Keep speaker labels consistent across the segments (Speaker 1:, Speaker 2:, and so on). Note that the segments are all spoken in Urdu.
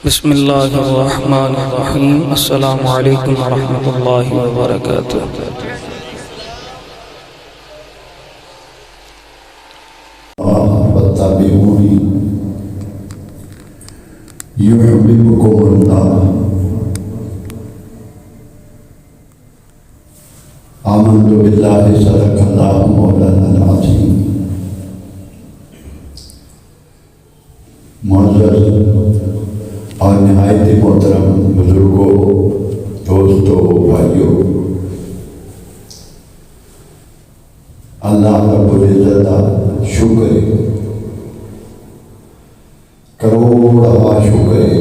Speaker 1: بسم اللہ الرحمن الرحیم۔ السلام علیکم ورحمۃ اللہ وبرکاتہ۔
Speaker 2: فاتبعونی یحببکم اللہ۔ آمنت باللہ صدق اللہ مولانا العظیم۔ معزز اور نہایت محترم بزرگوں، دوستوں، بھائیوں، اللہ رب العزت کا شکر ہے، کروڑا شکر ہے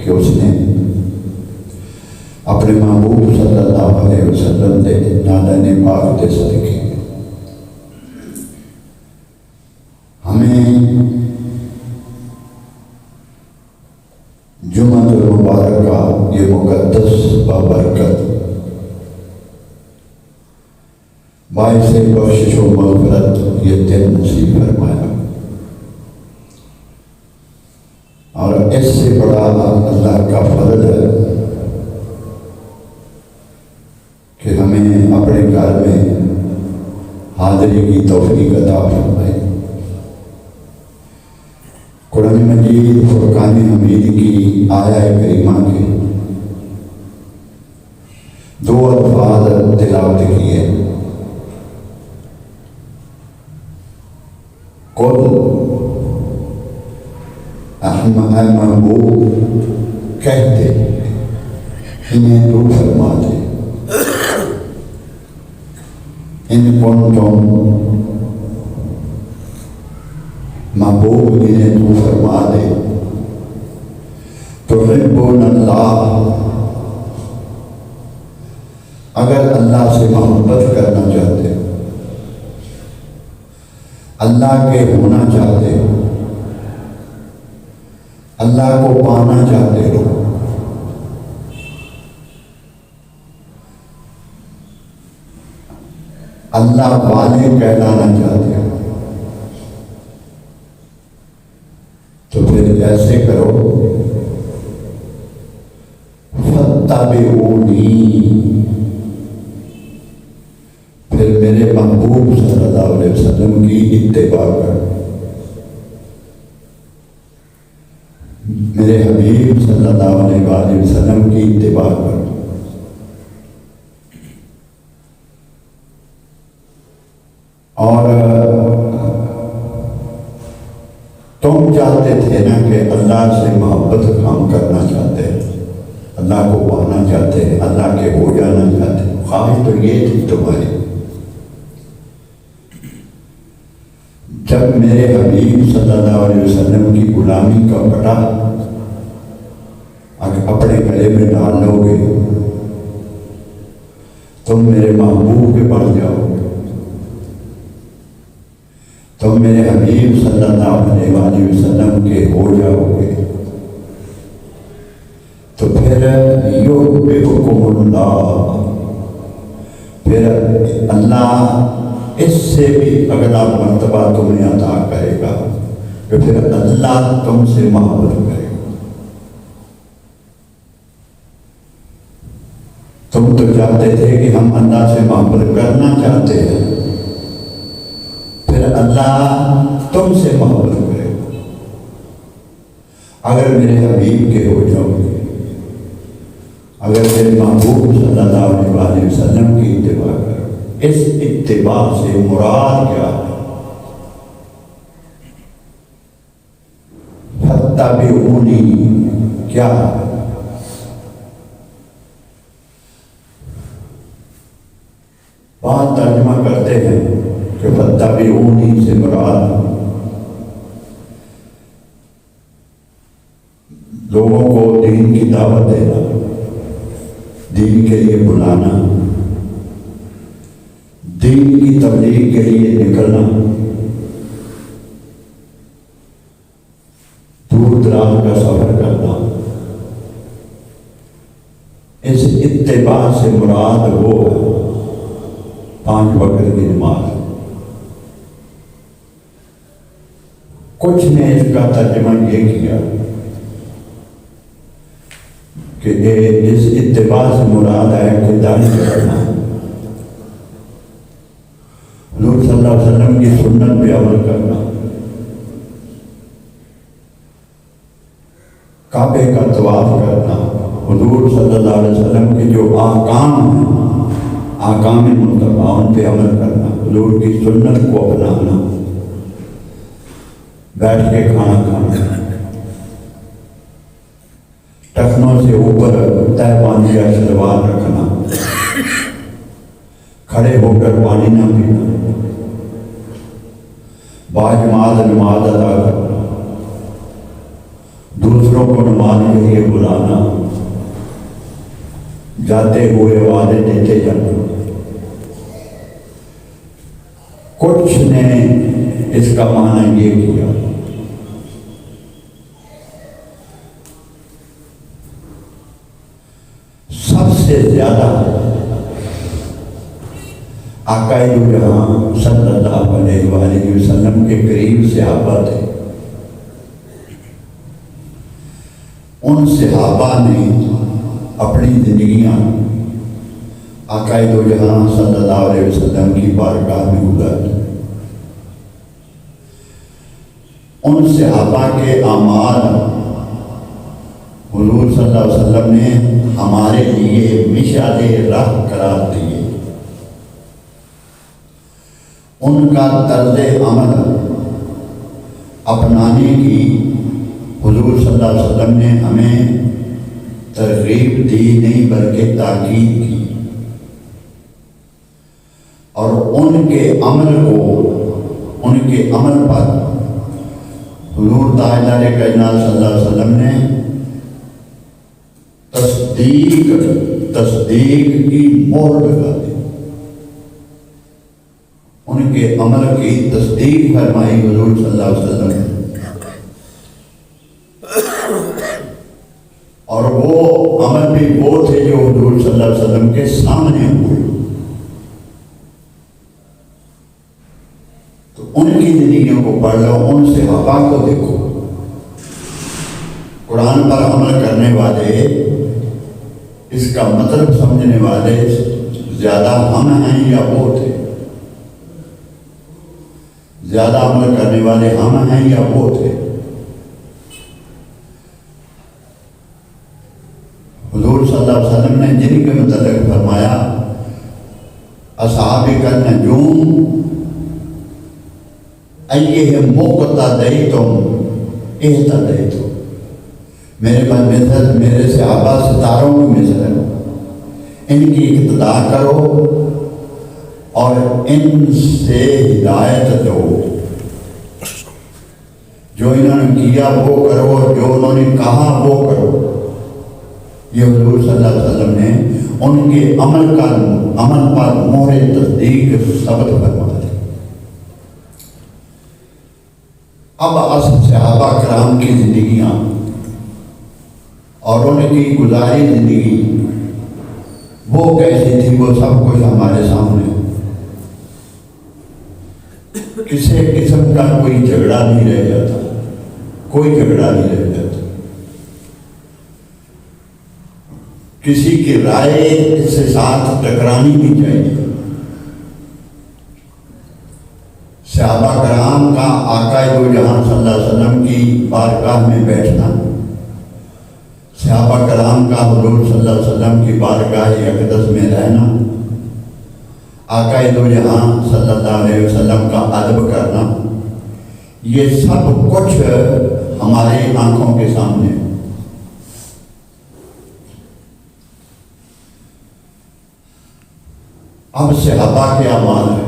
Speaker 2: کہ اس نے اپنے محبوب صلی اللہ علیہ وسلم دے نالے پاک دے صدقے ہمیں جمعہ المبارکہ یہ مقدس بابرکت باعث بخشش و مغفرت یہ دن نصیب فرمایا، اور اس سے بڑا اللہ کا فضل ہے کہ ہمیں اپنے گھر میں حاضری کی توفیق عطا فرمائے۔ قرآن مجید فرقان حمید کی آیہ کریمہ کے دو الفاظ تلاوت کیے۔ قل اے محبوب کہہ دے، انہیں تو فرما دے، ان کنتم محبوب انہیں تو فرما دے، تحبون اللہ، اگر اللہ سے محبت کرنا چاہتے، اللہ کے ہونا چاہتے، اللہ کو پانا چاہتے ہو، اللہ والے کہلانا چاہتے ہو، تو پھر ایسے کرو، فاتبعونی، پھر میرے محبوب صلی اللہ علیہ وسلم کی اتباع کرو، میرے حبیب صلی اللہ علیہ وسلم کی اتباع کرو۔ اور تم چاہتے تھے نا کہ اللہ سے محبت کام کرنا چاہتے ہیں، اللہ کو پانا چاہتے ہیں، اللہ کے ہو جانا چاہتے ہیں، خواہش تو یہ تھی تمہاری۔ جب میرے حبیب صلی اللہ علیہ وسلم کی غلامی کا پٹا اپنے گلے میں ڈال لو گے، تم میرے محبوب کے بن جاؤ گے، تم میرے حبیب صلی اللہ علیہ وسلم کے ہو جاؤ گے، تو پھر یحببکم اللہ، پھر اللہ اس سے بھی اگلا مرتبہ تمہیں عطا کرے گا کہ پھر اللہ تم سے محبت کرے گا۔ تم تو چاہتے تھے کہ ہم اللہ سے محبت کرنا چاہتے ہیں، پھر اللہ تم سے محبت کرے گا اگر میرے حبیب کے ہو جاؤ گے، اگر میرے محبوب صلی اللہ علیہ وسلم کی اتباع کرو۔ اس اتباع سے مراد کیا ہے؟ فاتبعونی کیا ہے؟ بات ترجمہ کرتے ہیں کہ فاتبعونی سے مراد لوگوں کو دین کی دعوت دینا، دین کے لیے بلانا، دین کی تبلیغ کے لیے نکلنا، دور دراز کا سفر کرنا، اس اتباع سے مراد وہ 5 وقت کی نماز۔ کچھ نے اس کا ترجمہ یہ کیا کہ اس اتباع سے مراد ہے کہ داڑھی کرنا، حضور صلی اللہ علیہ وسلم کی سنت پہ عمل کرنا، کعبے کا طواف کرنا، حضور صلی اللہ علیہ وسلم کے جو احکام ہیں، احکام متبع ان پہ عمل کرنا، حضور کی سنت کو اپنانا، بیٹھ کے کھانا کھانا، ٹخنوں سے اوپر تہ پانی یا شلوار رکھنا، کھڑے ہو کر پانی نہ پینا، باجماعت نماز ادا کرنا، دوسروں کو نماز کے لیے بلانا، جاتے ہوئے وعدے دیتے جانا۔ کچھ نے اس کا معنی یہ کیا سب سے زیادہ آقا دو جہاں صلی اللہ علیہ وآلہ وسلم کے قریب صحابہ تھے، ان صحابہ نے اپنی زندگیاں آقا دو جہاں صلی اللہ علیہ وسلم کی بارگاہ میں گزاری۔ ان صحابہ کے اعمال حضور صلی اللہ علیہ وسلم نے ہمارے لیے مشعل راہ قرار دیے۔ ان کا طرز عمل اپنانے کی حضور صلی اللہ علیہ وسلم نے ہمیں ترغیب دی نہیں بلکہ تاکید کی، اور ان کے عمل پر حضور تاجدار کائنات صلی اللہ علیہ وسلم نے تصدیق کی مہر لگا دی، ان کے عمل کی تصدیق فرمائی حضور صلی اللہ علیہ وسلم نے، اور وہ عمل بھی وہ تھے جو حضور صلی اللہ علیہ وسلم کے سامنے ہوئے۔ تو ان کی زندگیوں کو پڑھ لو، ان صحابہ کو دیکھو، قرآن پر عمل کرنے والے، اس کا مطلب سمجھنے والے زیادہ ہم ہیں یا وہ تھے؟ زیادہ عمل کرنے والے ہم ہیں یا وہ تھے؟ حضور صلی اللہ علیہ وسلم نے جن کے متعلق فرمایا اصحاب النجوم ایہم مقتدیتم اہتدیتم، میرے صحابہ ستاروں کی مثل ہے، ان کی اقتداء کرو اور ان سے ہدایت دو، جو انہوں نے کیا وہ کرو، جو انہوں نے کہا وہ کرو۔ یہ حضور صلی اللہ علیہ وسلم نے ان کے عمل پر مہر تصدیق ثبت فرما دی۔ اب صحابہ کرام کی زندگیاں اور ان کی گزاری زندگی وہ کیسی تھی، وہ سب کچھ ہمارے سامنے۔ کسی قسم کا کوئی جھگڑا نہیں رہ جاتا، کوئی جھگڑا نہیں رہ جاتا، کسی کی رائے اس سے ساتھ ٹکرانی نہیں چاہیے۔ صحابہ کرام کا آقا دو جہاں صلی اللہ علیہ وسلم کی بارگاہ میں بیٹھنا، صحابہ کرام کا حضور صلی اللہ علیہ وسلم کی بارگاہ اقدس میں رہنا، آقا دو جہاں صلی اللہ علیہ وسلم کا ادب کرنا، یہ سب کچھ ہماری آنکھوں کے سامنے۔ اب صحابہ کے اعمال ہیں،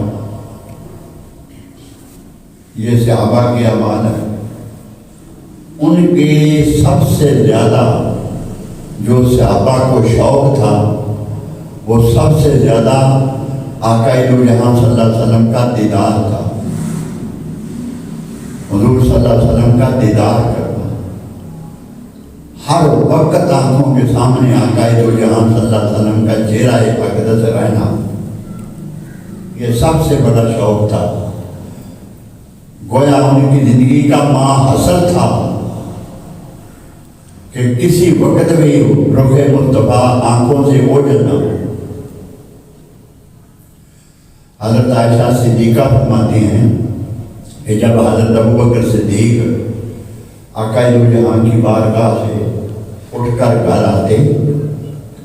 Speaker 2: یہ صحابہ کے اعمال ہیں، ان کے سب سے زیادہ جو صحابہ کو شوق تھا وہ سب سے زیادہ آقا دو جہاں صلی اللہ علیہ وسلم کا دیدار تھا، حضور صلی اللہ علیہ وسلم کا دیدار کرنا، ہر وقت آنکھوں کے سامنے آقا دو جہاں صلی اللہ علیہ وسلم کا چہرہ اقدس رہنا، یہ سب سے بڑا شوق تھا۔ گویا ان کی زندگی کا ماحصل تھا کہ کسی وقت بھی رخ مصطفیٰ آنکھوں سے اوجھل نہ ہو۔ حضرت عائشہ صدیقہ فرماتی ہیں کہ جب حضرت ابوبکر صدیق آقا دو جہاں کی بارگاہ سے اٹھ کر گھر آتے،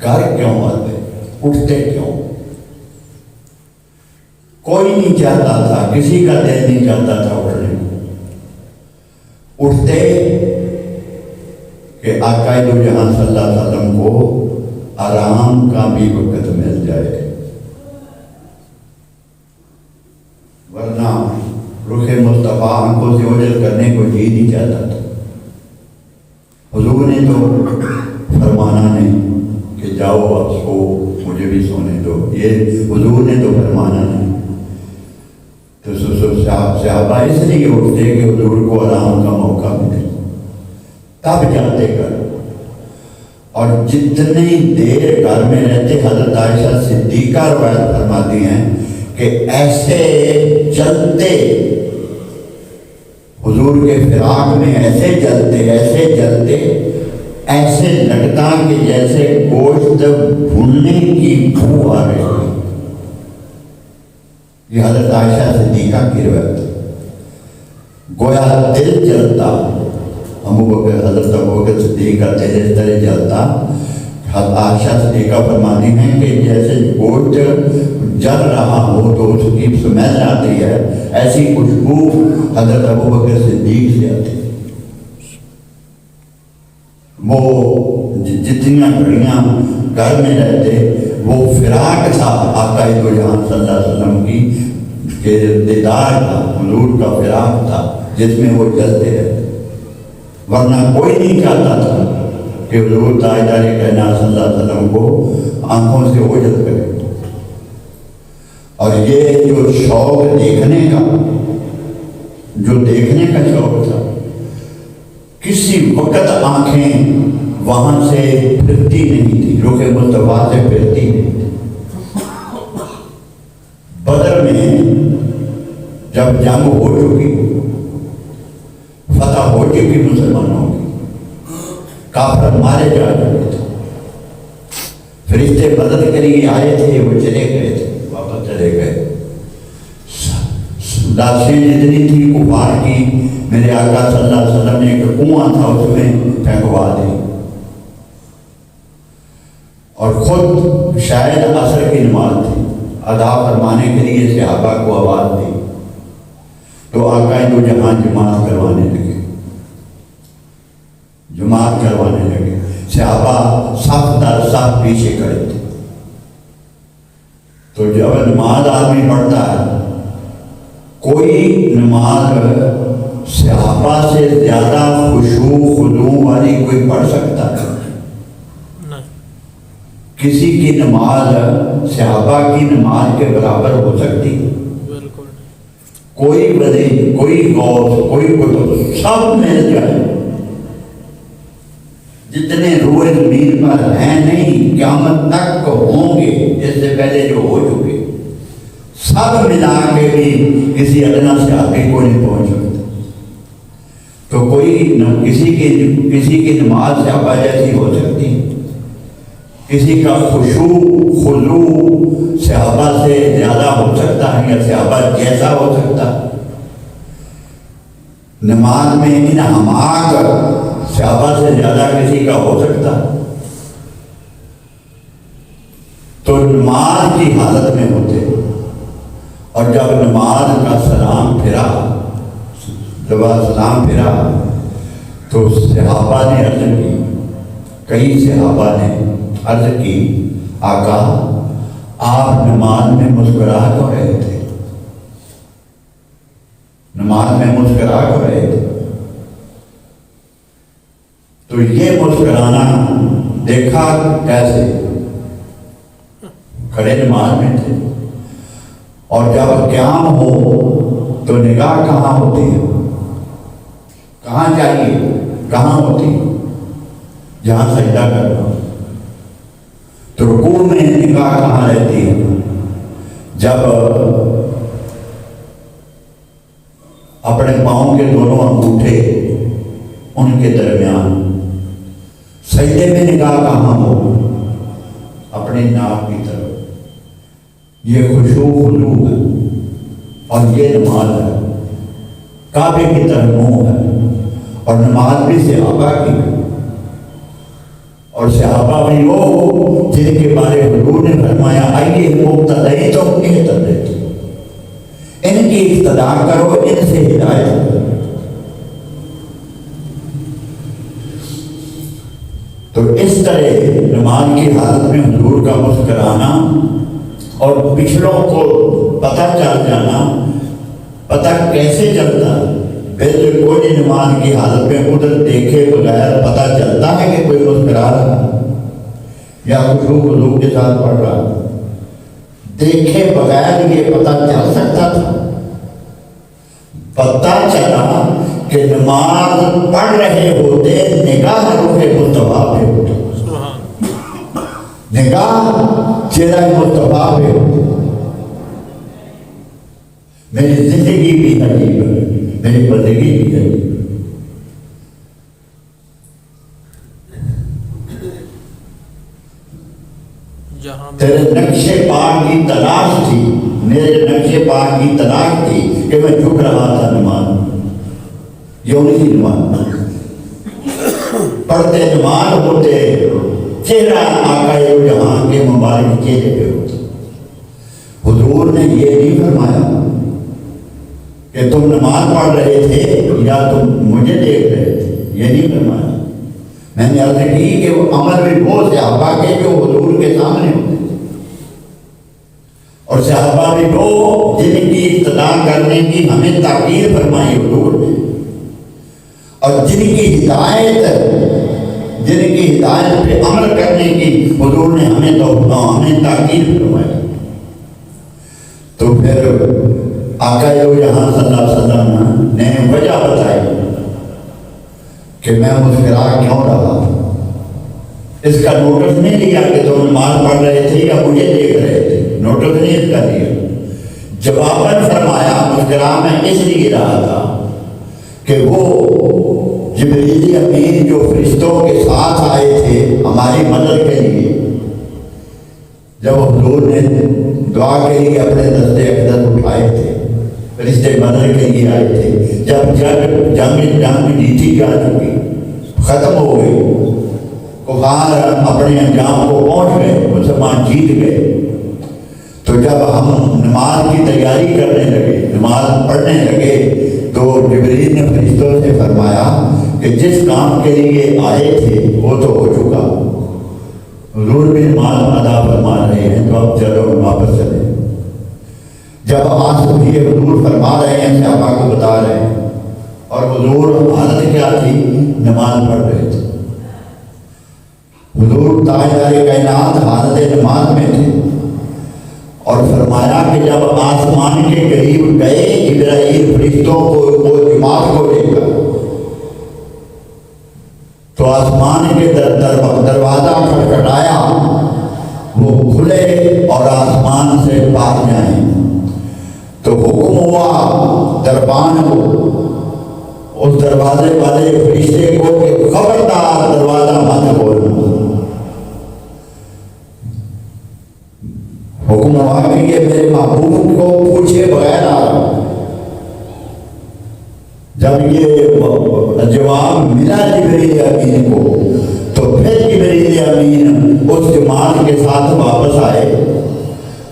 Speaker 2: گھر کیوں آتے، اٹھتے کیوں؟ کوئی نہیں چاہتا تھا، کسی کا دل نہیں چاہتا تھا اٹھنے کو، اٹھتے کہ آقا دو جہاں صلی اللہ علیہ وسلم کو آرام کا بھی وقت مل جائے، ورنہ رخ مصطفیٰ آنکھوں سے اوجھل کرنے کو جی نہیں چاہتا تھا۔ حضور نے تو فرمانا نہیں کہ جاؤ اب سو، مجھے بھی سونے دو، یہ حضور نے تو فرمانا نہیں۔ تو صحابہ اس لیے اٹھتے کہ حضور کو آرام کا موقع ملے، تب جاتے گھر۔ اور جتنی دیر گھر میں رہتے، حضرت عائشہ صدیقہ روایت فرماتی ہیں کہ ایسے چلتے، حضور کے فراق میں ایسے جلتے، ایسے لگتا کہ جیسے گوشت بھوننے کی بو آ رہی ہے۔ یہ حضرت عائشہ صدیقہ کی روایت، گویا دل جلتا، حضرت ابوبکر صدیق کا دل اس طرح جلتا۔ حضرت عائشہ صدیقہ فرماتی ہیں کہ جیسے گوشت جل رہا ہو تو اس کی سمیل آتی ہے، ایسی خوشبو حضرت ابوبکر صدیق سے آتی۔ وہ جتنی گھڑیاں گھر میں رہتے، وہ فراق تھا آقا دو جہاں صلی اللہ علیہ وسلم کی، کہ دیدار تھا، حضور کا فراق تھا جس میں وہ جلتے رہتے، ورنہ کوئی نہیں چاہتا تھا کہ حضور تاجدار کائنات صلی اللہ علیہ وسلم کو آنکھوں سے اوجھل کرے۔ اور یہ جو شوق دیکھنے کا شوق تھا، کسی وقت آنکھیں وہاں سے پھرتی نہیں تھی، رخ مصطفیٰ سے پھرتی نہیں تھی۔ بدر میں جب جنگ ہو چکی، فتح ہو چکی مسلمانوں کی، کافر مارے جا چکے تھے، فرشتے مدد کے لیے آئے تھے، وہ چلے گئے تھے، واپس چلے گئے۔ لاشیں جتنی تھی کفار کی، میرے آقا صلی اللہ علیہ وسلم نے ایک کنواں تھا اس میں پھینکوا دی، اور خود شاید عصر کی نماز تھی، ادا فرمانے کے لیے صحابہ کو آواز دی، تو آقا دو جہاں جماعت کروانے لگے، صحابہ صف در صف پیچھے کھڑے تھے۔ تو جب نماز آدمی پڑھتا ہے، کوئی نماز صحابہ سے زیادہ خشوع خضوع والی کوئی پڑھ سکتا ہے؟ کسی کی نماز صحابہ کی نماز کے برابر ہو سکتی؟ کوئی ولی، کوئی غوث، کوئی قطب، سب مل جائے، جتنے روئے زمین پر ہیں نہیں، قیامت تک ہوں گے، اس سے پہلے جو ہو چکے، سب ملا کے بھی کسی ادنا سے آگے کو نہیں پہنچ سکتے۔ تو کوئی کسی کی نماز صحابہ جیسی ہو سکتی، کسی کا خشوع خضوع صحابہ سے زیادہ ہو سکتا ہے یا صحابہ جیسا ہو سکتا؟ نماز میں انہماک صحابہ سے زیادہ کسی کا ہو سکتا؟ تو نماز کی حالت میں ہوتے، اور جب نماز کا سلام پھرا تو صحابہ نے عرض کی، کئی صحابہ نے عرض کی، آقا آپ نماز میں مسکرا کیوں رہے تھے؟ تو یہ مسکرانا دیکھا کیسے؟ کھڑے نماز میں تھے، اور جب قیام ہو تو نگاہ کہاں ہوتی ہے؟ کہاں جائیے؟ کہاں ہوتی ہے؟ جہاں سجدہ کر رہا ہوں۔ تو رکوع میں نگاہ کہاں رہتی ہے؟ جب اپنے پاؤں کے دونوں انگوٹھے ان کے درمیان سجدے میں نگاہ کہاں ہو؟ اپنے ناک کی طرف. یہ خشوع و خضوع ہے اور یہ نماز ہے. کعبے کی طرف منہ ہے اور نماز بھی صحابہ کی ہے. اور صحابہ بھی وہ جن کے بارے حضور نے فرمایا آئیے مقتدی تو اقتدی، ان کی اقتدا کرو، ان سے ہدایت. تو اس طرح نماز کی حالت میں حضور کا مسکرانا اور پچھلوں کو پتہ چل جانا. پتہ کیسے چلتا؟ بالکل نماز کی حالت میں ادھر دیکھے بغیر پتہ چلتا ہے کہ کوئی مسکرا رہا یا خشوع و خضوع کے ساتھ پڑھ رہا. دیکھے بغیر یہ پتہ چل سکتا تھا. پتہ چلا کہ نماز پڑھ رہے ہوتے نگاہ روح مصطفیٰ پہ ہوتی، نگاہ چہرہ مصطفیٰ پہ ہوتی. میری زندگی بھی عجیب ہے، میری بندگی بھی عجیب ہے. تیرے نقش پاک کی تلاش تھی، میرے نقش پاک کی تلاش تھی کہ میں جھک رہا تھا نماز. یومی نماز پڑھتے نماز ہوتے چہرہ آقا جہاں کے مبارک چہرے پہ ہوتا. حضور نے یہ نہیں فرمایا کہ تم نماز پڑھ رہے تھے یا تم مجھے دیکھ رہے تھے، یہ نہیں فرمایا. میں نے عرض کی کہ وہ عمل بھی وہ صحابہ کے جو حضور کے سامنے ہوتے اور صحابہ بھی وہ جن کی اقتدا کرنے کی ہمیں تاکید فرمائی حضور نے، اور جن کی ہدایت پہ عمل کرنے کی حضور نے ہمیں تاکید فرمائی. تو پھر آقا جہاں صلی اللہ علیہ وسلم نے وجہ بتائی کہ میں مسکرا کیوں رہا. اس کا نوٹس نہیں لیا کہ تم نماز پڑھ رہے تھے یا مجھے دیکھ رہے تھے، نوٹس نہیں اس کا لیا. جواباً فرمایا مسکرا میں اس لیے رہا تھا کہ وہ جبریل امین جو فرشتوں کے ساتھ آئے تھے ہماری مدد کے لیے، جب حضور نے دعا کے لیے اپنے دستے اقدس اٹھائے تھے، فرشتے مدد کے لیے آئے تھے. جب جنگ جیتی جا چکی، ختم ہو گئی، کفار اپنے انجام کو پہنچ گئے، مسلمان جیت گئے، تو جب ہم نماز کی تیاری کرنے لگے، نماز پڑھنے لگے، تو جبریل نے فرشتوں سے فرمایا کہ جس کام کے لیے آئے تھے وہ تو ہو چکا. حضور بھی نماز ادا فرما رہے ہیں تو اب چلو واپس چلیں. جب آج یہ حضور فرما رہے ہیں صحابہ کو بتا رہے ہیں، اور حضور حالت کیا تھی؟ نماز پڑھ رہے تھے. حضور تاجدار کائنات حالت نماز میں تھے، اور فرمایا کہ جب آسمان کے قریب گئے جبرائیل فرشتوں کو جماعت کو لے کر، تو آسمان کے دروازہ کھٹکھٹایا، وہ کھلے اور آسمان سے باہر جائیں. تو حکم ہوا دربان کو، اس دروازے والے فرشتے کو کہ خبردار دروازہ مت کھولنا. حکم ہوا کہ یہ میرے محبوب کو پوچھے بغیر آ رہا. جب یہ جواب ملا جبریل امین کو، تو پھر جبریل امین اس جماعت کے ساتھ واپس آئے،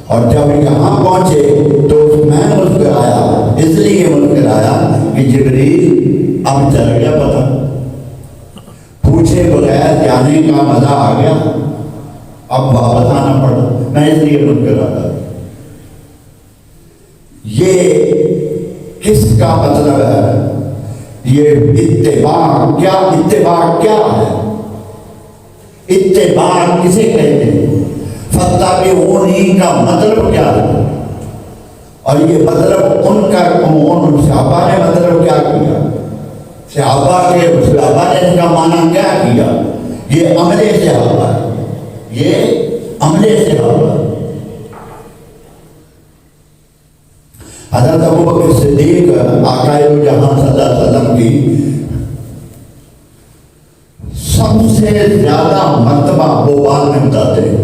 Speaker 2: اور جب یہاں پہنچے تو میں مسکرایا. اس لیے مسکرایا کہ جبریل اب چل گیا پتہ، پوچھے بغیر جانے کا مزہ آ گیا، اب واپس آنا پڑا. میں اس لیے مسکراتا. یہ کس کا مطلب ہے؟ یہ اتباع کیا ہے؟ اتباع کسے کہتے ہیں؟ فتابعونی کا مطلب کیا ہے؟ اور یہ مطلب ان صحابہ نے مطلب کیا کیا؟ صحابہ نے اس کا معنی کیا کیا؟ یہ عمل صحابہ ہے، یہ عمل صحابہ ہے. حضرت ابوبکر صدیق آقا جہاں صلی اللہ علیہ وسلم کی سب سے زیادہ مرتبہ وہ بعد میں بتاتے ہیں،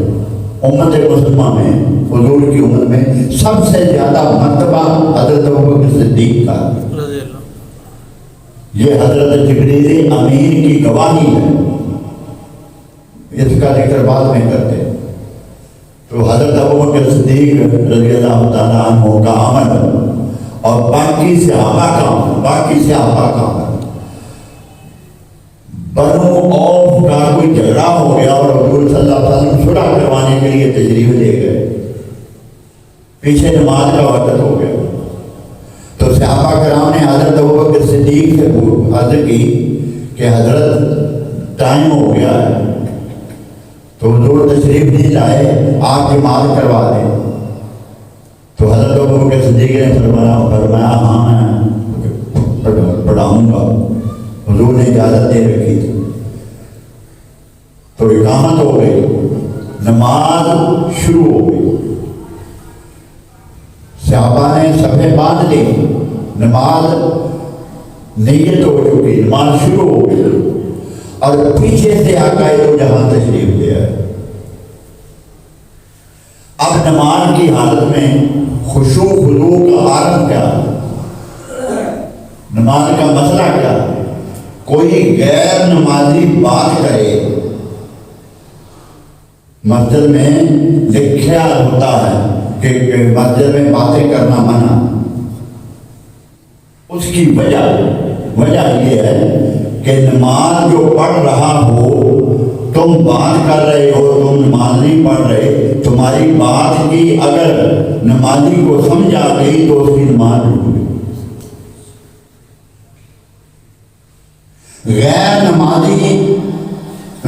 Speaker 2: امت مسلمہ میں، حضور کی امت میں سب سے زیادہ مرتبہ حضرت ابوبکر صدیق کا، یہ حضرت جبریل امین کی گواہی ہے، اس کا ذکر بعد میں کرتے ہیں۔ تو حضرت ابوبکر صدیق رضی اللہ تعالیٰ عنہ کا عمل اور باقی صحابہ کا عمل، بنو عوف کا کوئی جھگڑا ہو گیا اور حضور صلی اللہ علیہ وسلم صلح کروانے کے لیے تشریف لے گئے، پیچھے نماز کا وقت ہو گیا، تو صحابہ کرام نے حضرت ابوبکر صدیق سے عرض کی کہ حضرت ٹائم ہو گیا ہے، تو حضور تشریف نہیں لائے، آپ نماز کروا دیں۔ تو حضرت ابوبکر صدیق نے فرمایا ہاں میں پڑھاؤں گا، حضور نے اجازت دے رکھی تھی۔ تو اقامت ہو گئی، نماز شروع ہو گئی، صحابہ نے صفیں باندھ لی، نماز نیت ہو چکی، نماز شروع ہو گئی، اور پیچھے سے آقا دو جہاں تشریف لے آئے۔ اب نماز کی حالت میں خشوع خضوع کا عالم کیا ہے؟ نماز کا مسئلہ کیا ہے؟ کوئی غیر نمازی بات کرے، مسجد میں لکھا ہوتا ہے کہ مسجد میں باتیں کرنا منع، اس کی وجہ یہ ہے کہ نماز جو پڑھ رہا ہو، تم بات کر رہے ہو، تم نماز نہیں پڑھ رہے، تمہاری بات کی اگر نمازی کو سمجھ آ گئی تو اس کی نماز ٹوٹ گئی۔ غیر نمازی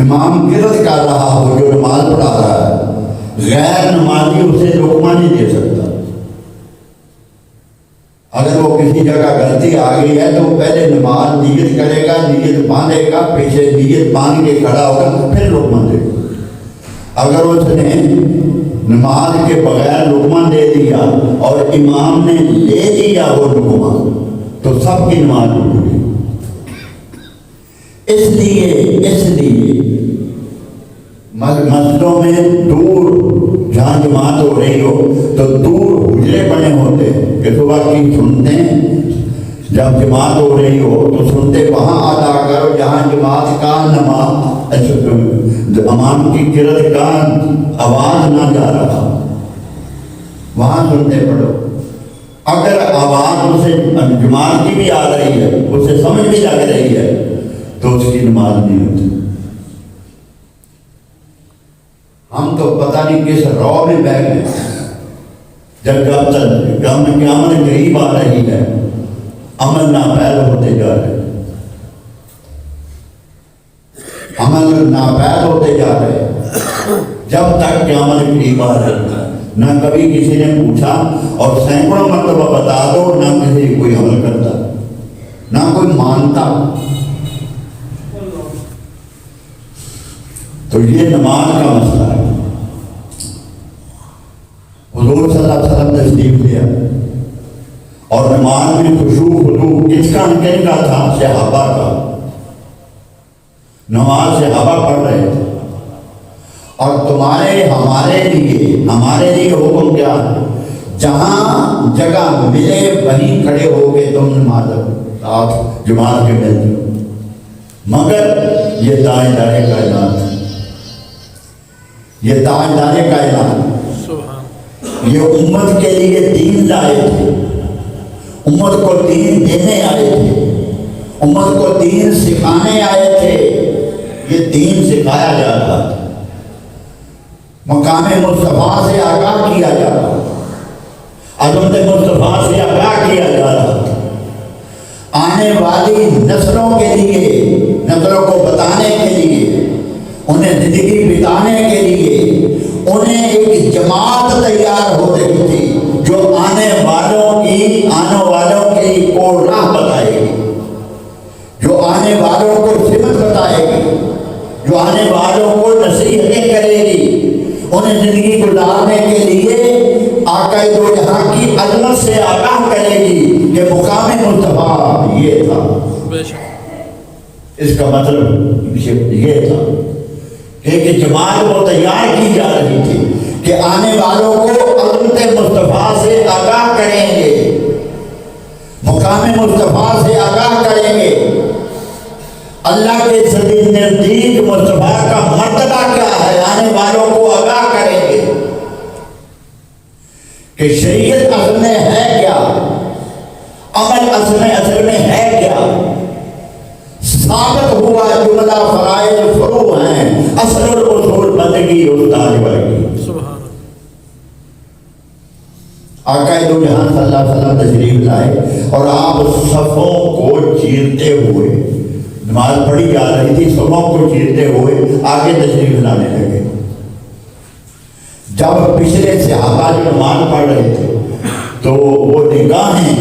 Speaker 2: امام گرد کر رہا ہو جو نماز پڑھا رہا ہے، غیر نمازی اسے لقمہ نہیں دے سکتا۔ اگر وہ کسی جگہ غلطی آ گئی ہے تو وہ پہلے نماز نیت کرے گا، نیت باندھے گا، پیچھے نیت باندھ کے کھڑا ہوگا، پھر لقمہ دے گا۔ اگر اس نے نماز کے بغیر لقمہ دے دیا اور امام نے لے دیا وہ لقمہ تو سب کی نماز ٹوٹ گئی۔ اس لیے مسجدوں میں دور جہاں جماعت ہو رہی ہو تو دور حجرے بنے ہوتے کہ صبح کی سنتے، جب جماعت ہو رہی ہو تو سنتے وہاں ادا کرو جہاں جماعت کا امام کی قرأت کا آواز نہ جا رہا، وہاں سنتے پڑھو۔ اگر آواز اسے جماعت کی بھی آ رہی ہے، اسے سمجھ بھی لگ رہی ہے تو اس کی نماز نہیں ہوتی۔ ہم تو پتہ نہیں کس رو میں بہ گئے، جب قیامت قریب آ رہی ہے، عمل ناپید ہوتے جا رہے، جب تک قیامت قریب آ رہی ہے۔ نہ کبھی کسی نے پوچھا، اور سینکڑوں مرتبہ بتا دو، نہ کسی کوئی عمل کرتا، نہ کوئی مانتا۔ تو یہ نماز کا مسئلہ ہے۔ حضور صلی اللہ علیہ وسلم تشریف لیا اور نماز میں خشوع خضوع کس کا تھا؟ صحابہ کا۔ نماز صحابہ پڑھ رہے تھے، اور ہمارے لیے حکم کیا ہے؟ جہاں جگہ ملے وہیں کھڑے ہو کے تم نماز آپ جماعت کے ملتے ہو، مگر یہ تاجدار کائنات ہے، یہ تاجدار کائنات، یہ امت کے لیے دین لائے تھے، امت کو دین دینے آئے تھے، امت کو دین سکھانے آئے تھے، یہ دین سکھایا جا رہا تھا، مقام مصطفیٰ سے آگاہ کیا جا رہا تھا، عظمت مصطفیٰ سے آگاہ کیا جا رہا تھا، آنے والی نسلوں کے لیے، نسلوں کو بتانے کے لیے، انہیں زندگی بتانے کے لیے انہیں ایک جماعت تیار ہو رہی تھی جو آنے والوں کی کو راہ بتائے گی، جو آنے والوں کو سمت بتائے گی، جو آنے والوں کو نصیحتیں کرے گی، انہیں زندگی گزارنے کے لیے آقا دو جہاں کی عظمت سے آگاہ کرے گی کہ مقام مصطفیٰ یہ تھا۔ اس کا مطلب یہ تھا کہ ایک جماعت کو تیار کی جا رہی تھی کہ آنے والوں کو عظمت مصطفیٰ سے آگاہ کریں گے، مقام مصطفیٰ سے آگاہ کریں گے، اللہ کے نزدیک مصطفیٰ کا مرتبہ کیا ہے، آنے والوں کو آگاہ کریں گے کہ شریعت اصل میں ہے کیا، عمل اصل میں ہے کیا۔ ثابت ہوا جملہ فرائض فروع ہیں، اصل الاصول بندگی استاد ورگی۔ آقا دو جہاں صلی اللہ علیہ وسلم تشریف لائے اور آپ صفوں کو چیرتے ہوئے، نماز پڑھی جا رہی تھی، صفوں کو چیرتے ہوئے آگے تشریف لانے لگے۔ جب پچھلے صحابہ جو نماز پڑھ رہے تھے تو وہ نگاہیں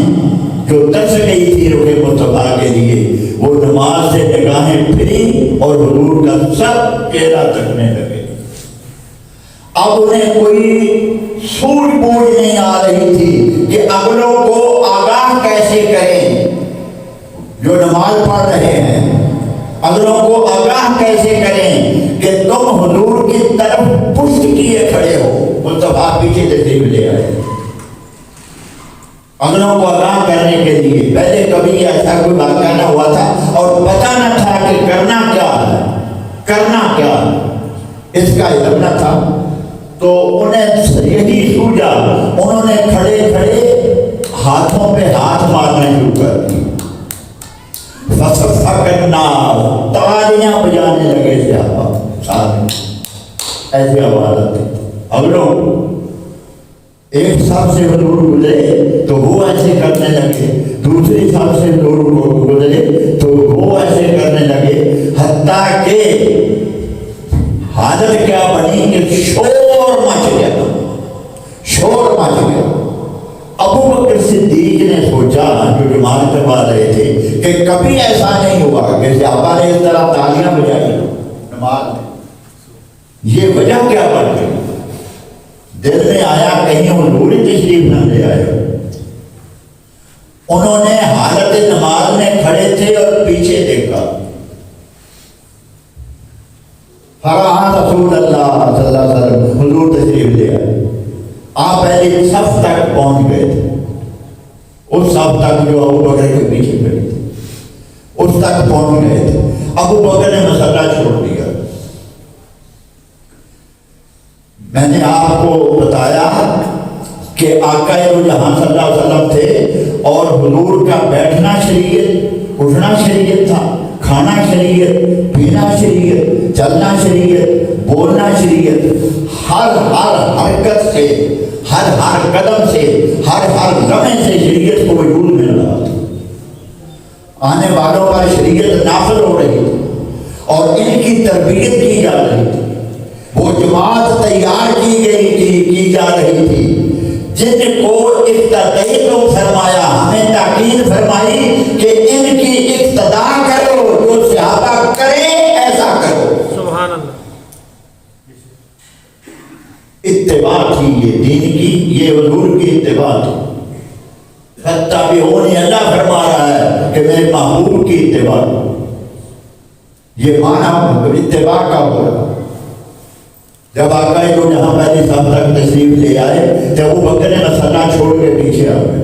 Speaker 2: جو ترس گئی تھی رخ مصطفیٰ کے لیے، وہ نماز سے نگاہیں پھری اور حضور کا سب چہرہ تکنے لگے۔ اب انہیں کوئی سوجھ بوجھ نہیں آ رہی تھی کہ اگلوں کو آگاہ کیسے کریں، جو نماز پڑھ رہے ہیں اگلوں کو آگاہ کیسے کریں کہ تم حضور کی طرف پشت کیے کھڑے ہو۔ مصطفیٰ پیچھے تشریف لے آئے اگلوں کو آگاہ کرنے کے لیے۔ پہلے کبھی ایسا کوئی واقعہ نہ ہوا تھا اور پتہ نہ تھا کہ کرنا کیا ہے، کرنا کیا ہے، اس کا علم نہ تھا۔ تو انہیں یہی سوجا، انہوں نے کھڑے کھڑے ہاتھوں پہ ہاتھ مارنا شروع کر دی۔ فَصَفَّقَنَّا، تالیاں بجانے لگے صحابہ ساتھ، ایسی آواز آتی۔ اگلوں ایک صف سے حضور گزرے تو وہ ایسے کرنے لگے، دوسری صف سے حضور گزرے تو وہ ایسے کرنے لگے، حتیٰ کہ حالت کیا بنی کہ شور مچ گیا، شور مچ گیا۔ ابو بکر صدیق نے سوچا، جو جماعت کروا رہے تھے، کہ کبھی ایسا نہیں ہوا کہ صحابہ نے اس طرح تالیاں بجائی نماز میں، یہ وجہ کیا بن گئی؟ دل میں آیا کہیں حضور تشریف نہ لے آئے۔ انہوں نے حالت نماز میں کھڑے تھے اور پیچھے دیکھا، فرحان رسول اللہ صلی اللہ علیہ وسلم، حضور تشریف لے آئے۔ آپ پہلے صف تک پہنچ گئے تھے، اس صف تک جو ابو بکر کے پیچھے کھڑی تھی، اس تک پہنچ گئے تھے۔ ابو بکر نے مسئلہ چھوڑ دیا۔ میں نے آپ کو بتایا کہ آقا جہاں صلی اللہ علیہ وسلم تھے اور حضور کا بیٹھنا شریعت، اٹھنا شریعت تھا، کھانا شریعت، پینا شریعت، چلنا شریعت، بولنا شریعت، ہر حرکت سے، ہر قدم سے، ہر لمحے سے شریعت کو وجود مل رہا تھا۔ آنے والوں پر شریعت نافذ ہو رہی تھی اور ان کی تربیت کی جا رہی تھی۔ وہ جماعت تیار کی جا رہی تھی جن کو اقتداء فرمایا، ہمیں تاکید فرمائی کہ ان کی اقتدا کرو، جو صحابہ کرے ایسا کرو۔
Speaker 3: سبحان اللہ۔
Speaker 2: اتباع تھی یہ دین کی، یہ حضور کی اتباع تھی۔ فَاتَّبِعُونِ، اللہ فرما رہا ہے کہ میرے محبوب کی اتباع، یہ معنی اتباع کا ہوا۔ جب آقا جو جہاں پہلی صف تک تشریف لے آئے تو ابو بکر نے مسئلہ چھوڑ کے پیچھے آ گئے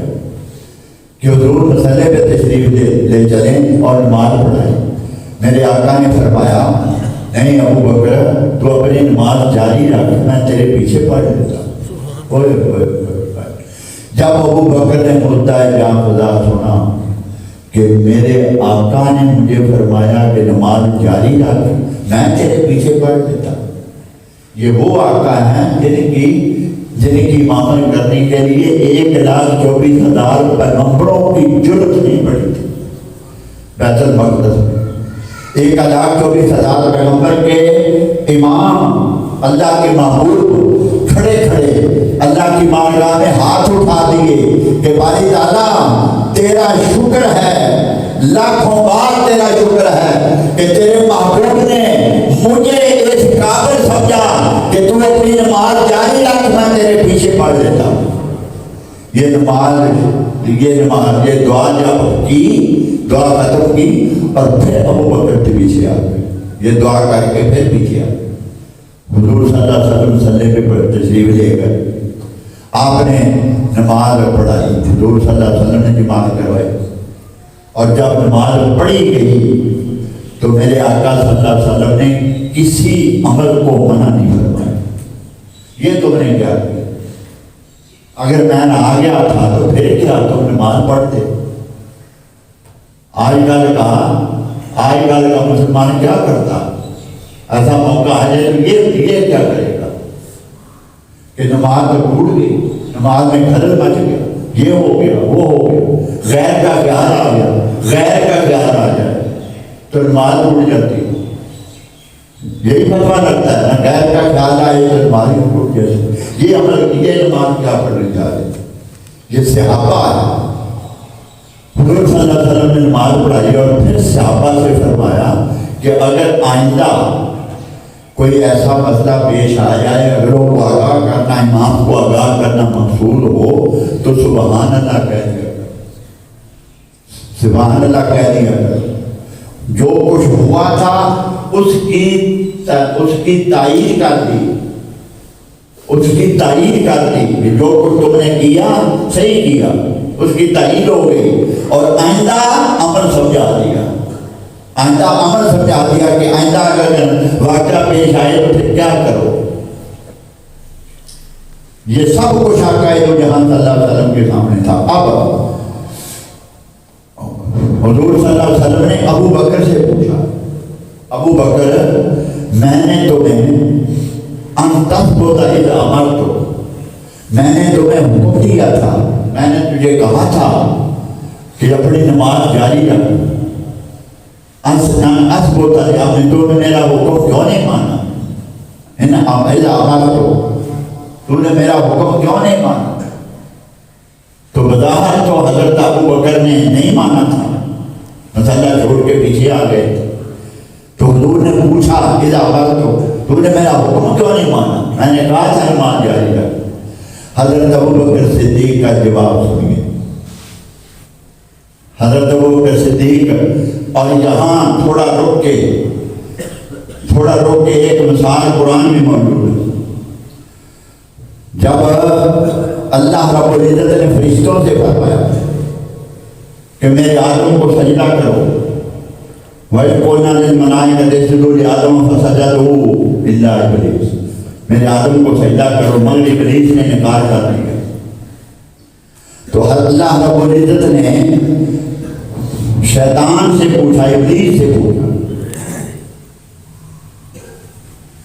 Speaker 2: کہ حضور مسئلے پہ تشریف لے چلیں اور نماز پڑھائیں۔ میرے آقا نے فرمایا، نہیں ابو بکر، تو اپنی نماز جاری رکھ، میں تیرے پیچھے پڑھ لیتا ہوں۔ جب ابو بکر نے مدعا جاں خدا سنا کہ میرے آقا نے مجھے فرمایا کہ نماز جاری رکھ، میں تیرے پیچھے پڑھ لیتا ہوں۔ یہ وہ آقا ہیں جن کی امامت کرنے کے لیے 1,24,000 پیغمبروں کی جرت نہیں پڑی تھی بیت المقدس میں۔ 1,24,000 پیغمبر کے امام، اللہ کے محبوب کھڑے کھڑے اللہ کی بارگاہ میں ہاتھ اٹھا دیے کہ باری تعالیٰ تیرا شکر ہے، لاکھوں بار تیرا شکر ہے کہ تیرے محبوب نے مجھے اس قابل سمجھا کہ تو اپنی نماز جاری رکھ، میں تیرے پیچھے پڑھ لیتا ہوں۔ یہ دعا جب کی، دعا ختم کی اور پھر ابو بکر پیچھے آ گئے. یہ دعا کر کے پھر پیچھے آ گئے. حضور صلی اللہ علیہ وسلم مصلی پہ تشریف لے گئے. آپ نے نماز پڑھائی. حضور صلی اللہ علیہ وسلم نے جماعت کروائی. اور جب نماز پڑھی گئی تو میرے آقا صلی اللہ علیہ وسلم نے کسی عمل کو منع نہیں فرمایا. یہ تم نے کیا کیا؟ اگر میں نہ آ گیا تھا تو پھر کیا تم نماز پڑھتے؟ آج کل کا مسلمان کیا کرتا؟ ایسا موقع آ جائے تو یہ کیا کرے گا کہ نماز تو ٹوٹ گئی, نماز میں خلل مچ گیا, یہ ہو گیا, وہ ہو گیا, غیر کا خیال آ گیا, غیر کا خیال آ جائے تو نماز ٹوٹ جاتی ہے. یہی فتویٰ لگتا ہے نا, غیر کا خیال آئے تو نماز ٹوٹ جاتی. یہ عمل یہ نماز کیا پڑھنے جا رہے, یہ صحابہ ہے. حضور صلی اللہ علیہ وسلم نے نماز پڑھائی اور پھر صحابہ سے فرمایا کہ اگر آئندہ کوئی ایسا مسئلہ پیش آ جائے, اگر وہ کو آگاہ کرنا, امام کو آگاہ کرنا مقصود ہو تو سبحان اللہ کہہ دیا کرو, سبحان اللہ کہہ دیا کرو. جو کچھ ہوا تھا اس کی تائید کر دی, اس کی تائید کر دی کہ جو کچھ تم نے کیا صحیح کیا, اس کی تائید ہو گئی. اور آئندہ عمل سمجھا دیا, آئندہ عمل سمجھا دیا کہ آئندہ اگر واقعہ پیش آئے تو پھر کیا کرو. یہ سب کچھ آقا دو جہاں صلی اللہ علیہ وسلم کے سامنے تھا. اب حضور صلی اللہ علیہ وسلم نے ابو بکر سے پوچھا, ابو بکر میں نے تمہیں میں نے تمہیں حکم دیا تھا, میں نے تجھے کہا تھا کہ اپنی نماز جاری رکھ. تو نے میرا حکم کیوں نہیں مانا؟ تو نے میرا حکم کیوں نہیں مانا؟ تو بظاہر تو حضرت ابو بکر نے نہیں مانا تھا, مسئلہ چھوڑ کے پیچھے آ گئے. تو حضور نے پوچھا تو نے میرا حکم کیوں نہیں مانا؟ میں نے کہا تھا نماز جاری رکھ. حضرت ابو بکر صدیق کا جواب سنیے. حضرت ابو بکر صدیق, اور یہاں تھوڑا رک کے ایک مثال قرآن میں موجود ہے. جب اللہ رب العزت نے فرشتوں سے فرمایا کہ میرے آدم کو سجدہ کرو, وَإِذْ قُلْنَا لِلْمَلَائِكَةِ اسْجُدُوا لِآدَمَ فَسَجَدُوا إِلَّا إِبْلِيسَ, میرے آدم کو سجدہ کرو مگر ابلیس نے انکار کر دیا. تو اللہ رب العزت نے شیطان سے پوچھا, ابلیس سے پوچھا,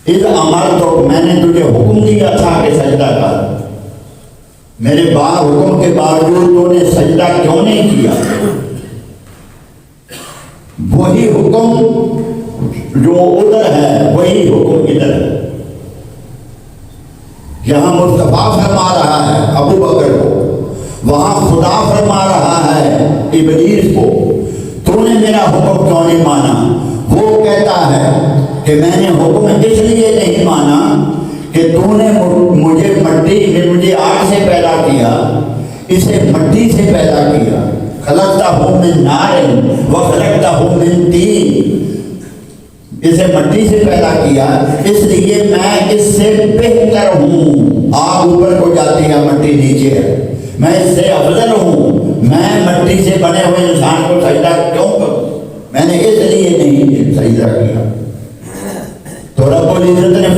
Speaker 2: اذ امرتک, میں نے تجھے حکم دیا تھا کہ سجدہ کر, میرے حکم کے باوجود تو نے سجدہ کیوں نہیں کیا؟ وہی حکم جو ادھر ہے وہی حکم ادھر ہے. یہاں مصطفیٰ فرما رہا ہے ابو بکر کو, وہاں خدا فرما رہا ہے ابلیس کو, تو نے میرا حکم کیوں نہیں مانا؟ وہ کہتا ہے کہ میں نے حکم اس لیے نہیں مانا کہ تو نے مجھے آگ سے پیدا کیا, اسے مٹی سے پیدا کیا. خلقتہ من نار و خلقتہ من طین, اسے مٹی سے پیدا کیا, اس لیے میں اس سے بہتر ہوں. آگ اوپر کو جاتی ہے, مٹی نیچے ہے, میں اس سے افضل ہوں. میں مٹی سے بنے ہوئے انسان کو سجدہ کیوں کروں؟ میں نے اس لیے نہیں سجدہ کیا. تو رب العزت نے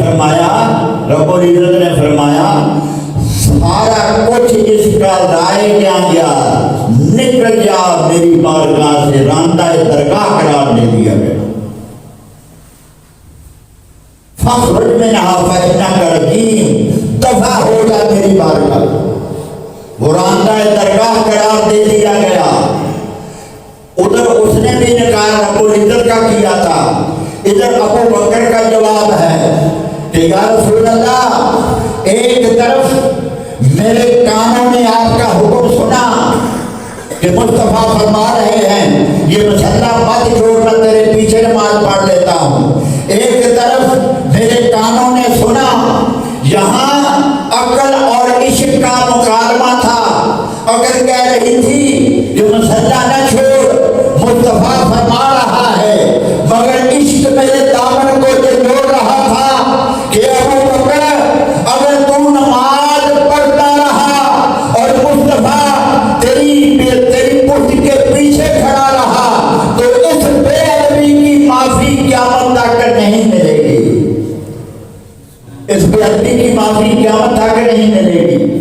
Speaker 2: فرمایا سارا کچھ اس کا رائے گیا, نکل جا میری بارگاہ سے, راندہ درگاہ قرار دے دیا گیا. فخرج منہا فإنک رجیم, دفع ہو جا میری بارگاہ. وہ راندہ درگاہ قرار دے دیا گیا. ادھر اس نے بھی انکار رب العزت کا کیا تھا, ادھر ابو بکر کا جواب ہے کہ یا رسول اللہ, ایک طرف میرے کانوں نے آپ کا حکم سنا کہ مصطفیٰ فرما رہے ہیں یہ مسئلہ مت چھوڑنا, تیرے پیچھے نماز پڑھ لیتا ہوں. ایک طرف میرے کانوں نے سنا یہاں عقل اور عشق کا مکالمہ تھا. اگر کہہ رہی تھی کہ مسئلہ نہ چھوڑ, مصطفیٰ فرما رہا ہے, مگر عشق عربی کی معافی قیامت تک نہیں ملے گی،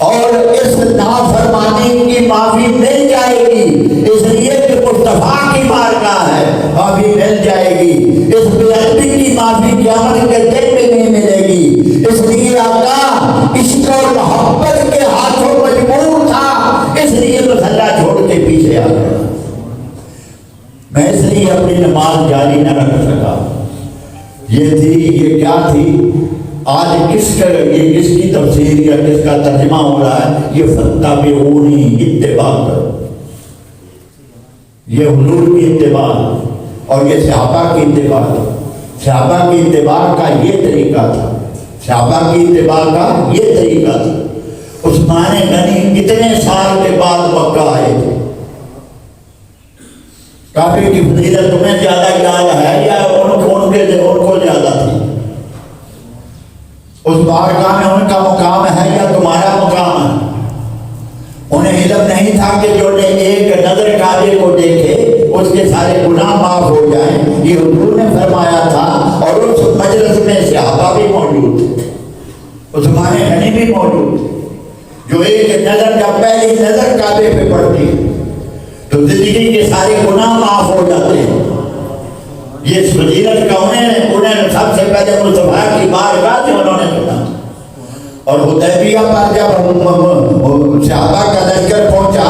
Speaker 2: اور اس نافرمانی کی معافی مل جائے گی، اس لیے کہ مصطفیٰ کی بارگاہ ہے، معافی مل جائے گی۔ اس بے ادبی کی معافی قیامت کے دن میں نہیں ملے گی، اس لیے آقا عشق اور محبت کے ہاتھوں مجبور تھا، اس لیے مسلح چھوڑ کے پیچھے آ گیا۔ میں اس لیے اپنی نماز جاری نہ رکھ سکا۔ یہ کیا تھی؟ آج کس کی تفسیر یا کس کا ترجمہ ہو رہا ہے؟ یہ فاتبعونی، اتباع کرو، یہ حضور کی اتباع اور یہ صحابہ کی اتباع۔ صحابہ کی اتباع کا یہ طریقہ تھا، صحابہ کی اتباع کا یہ طریقہ تھا۔ عثمان غنی کتنے سال کے بعد مکہ آئے تھے؟ کعبے کی فضیلت تمہیں زیادہ یاد ہے یا ان کو زیادہ تھی؟ اس بارگاہ میں ان کا مقام ہے یا تمہارا مقام ہے؟ انہیں علم نہیں تھا کہ جو نے ایک نظر کعبے کو دیکھے اس کے سارے گناہ معاف ہو جائیں، یہ حضور نے فرمایا تھا، اور اس مجلس میں صحابہ بھی موجود تھے، عثمان غنی بھی موجود تھے، جو ایک نظر جب پہلی نظر کعبے پہ پڑتی ہے تو زندگی کے سارے گناہ معاف ہو جاتے ہیں۔ یہ فضیلت کا انہیں سب سے پہلے مصطفیٰ کی بارگاہ سے انہوں نے سنا، اور حدیبیہ پر جب صحابہ کا لشکر پہنچا،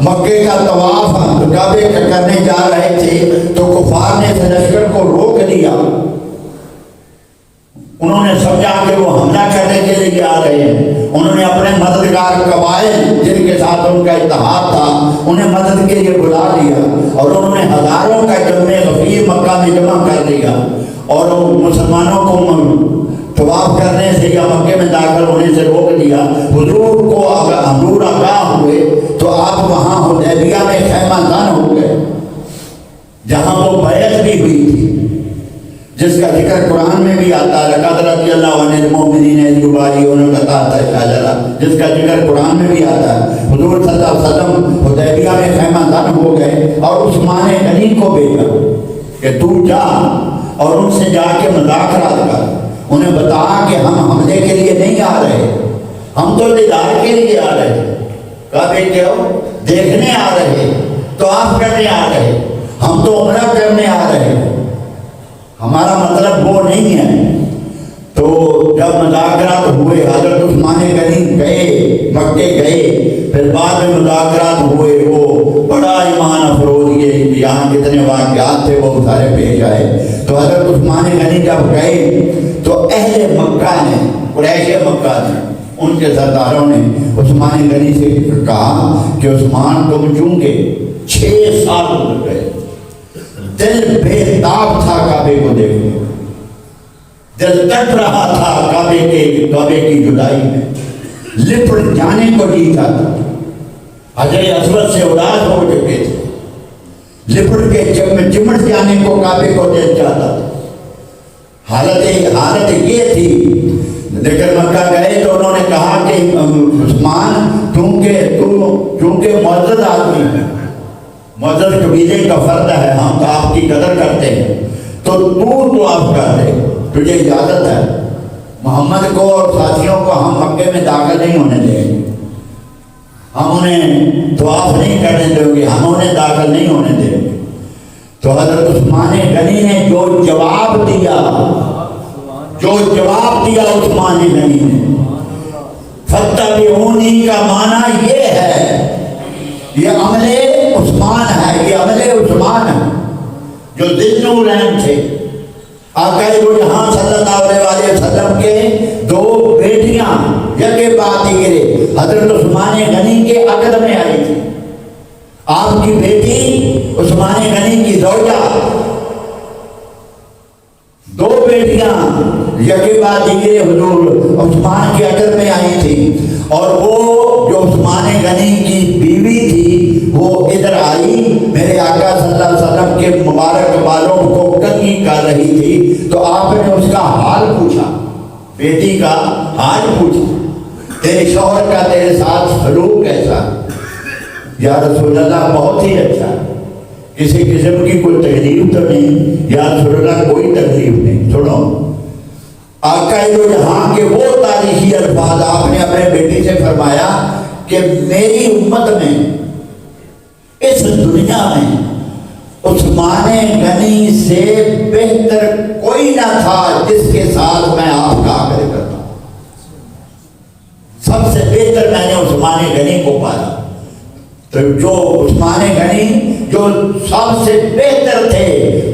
Speaker 2: مکے کا طواف کعبے کا کرنے جا رہے تھے تو کفار نے اس لشکر کو روک دیا۔ انہوں نے سمجھا کہ وہ حملہ کرنے کے لیے آ رہے ہیں، انہوں نے اپنے مددگار قبائل جن کے ساتھ ان کا اتحاد تھا انہیں مدد کے لیے بلا لیا، اور انہوں نے ہزاروں کا جمع غفیر مکہ میں جمع کر دیا، اور مسلمانوں کو طواف کرنے سے یا مکے میں داخل ہونے سے روک دیا۔ حضور آگاہ ہوئے تو آپ وہاں حدیبیہ میں خیمہ زن ہو گئے، جہاں وہ بیعت بھی ہوئی تھی، جس کا ذکر قرآن میں بھی آتا ہے، لقد رضی اللہ عنہ المؤمنین اذ یبایعونک تحت الشجرہ، جس کا ذکر قرآن میں بھی آتا ہے۔ حضور صلی اللہ علیہ وسلم حدیبیہ میں خیمہ زن ہو گئے اور عثمان غنی کو بھیجا کہ تو جا اور ان سے جا کے مذاکرات کر، انہیں بتا کہ ہم حملے کے لیے نہیں آ رہے، ہم تو دیدار کے لیے آ رہے، کعبے کیوں دیکھنے آ رہے، طواف کرنے آ رہے، ہم تو عمرہ کرنے آ رہے، ہمارا مطلب وہ نہیں ہے۔ تو جب مذاکرات ہوئے، حضرت عثمان غنی گئے، مکے گئے، پھر بعد میں مذاکرات ہوئے، وہ بڑا ایمان افروز، یہ یہاں جتنے واقعات تھے وہ سارے پیش آئے۔ تو حضرت عثمان غنی جب گئے تو اہل مکہ نے، قریش مکہ نے، ان کے سرداروں نے عثمان غنی سے کہا کہ عثمان تم چونکہ 6 سال گزر گئے، دل بے تاب تھا کعبے کو دیکھنے، دل تڑپ رہا تھا کعبے کی جدائی میں، لپٹ جانے کو جی چاہتا تھا، حجر اسود سے اداس ہو چکے تھے، لپٹ کے چمٹ جانے کو کعبے کو دل چاہتا تھا۔ حالت یہ تھی، لیکن مکہ گئے تو انہوں نے کہا کہ عثمان چونکہ معزز آدمی ہے، معزز قبیلے کا فرد ہے، ہم تو آپ کی قدر کرتے ہیں، تو آپ کر دے، تجھے اجازت ہے، محمد کو اور ساتھیوں کو ہم مکے میں داخل نہیں ہونے دیں گے، ہم انہیں طواف نہیں کرنے دیں گے، ہم انہیں داخل نہیں ہونے دیں گے۔ تو حضرت عثمان غنی نے جو جواب دیا عثمان غنی نے، فاتبعونی کا معنی یہ ہے، یہ عمل عثمان ہے، یہ عمل عثمان ہے جو ذی النورین تھے۔ آقا جہاں صلی اللہ علیہ وسلم کے 2 بیٹیاں یکے بعد دیگرے حضرت عثمان غنی کے عقد میں آئی تھی۔ آپ کی بیٹی عثمان غنی کی زوجہ، 2 بیٹیاں یکے بعد دیگرے حضور عثمان کے عقد میں آئی تھی، اور وہ جو عثمان غنی کی بیوی تھی وہ ادھر آئی، میرے آقا صلی اللہ علیہ وسلم کے مبارک بالوں کو کنگھی کر رہی تھی، تو آپ نے اس کا حال پوچھا، بیٹی کا حال پوچھا، تیرے شوہر کا تیرے ساتھ سلوک کیسا؟ یا رسول اللہ بہت ہی اچھا، کسی قسم کی کوئی تکلیف تو نہیں، یا رسول اللہ کوئی تکلیف نہیں۔ سنو، آقا دو جہاں کے وہ تاریخی الفاظ آپ نے اپنے بیٹی سے فرمایا کہ میری امت میں اس دنیا میں عثمان غنی سے بہتر کوئی نہ تھا جس کے ساتھ میں آپ کا عقیدہ کرتا ہوں. سب سے بہتر میں نے عثمان غنی کو پالا. تو جو عثمان غنی جو سب سے بہتر تھے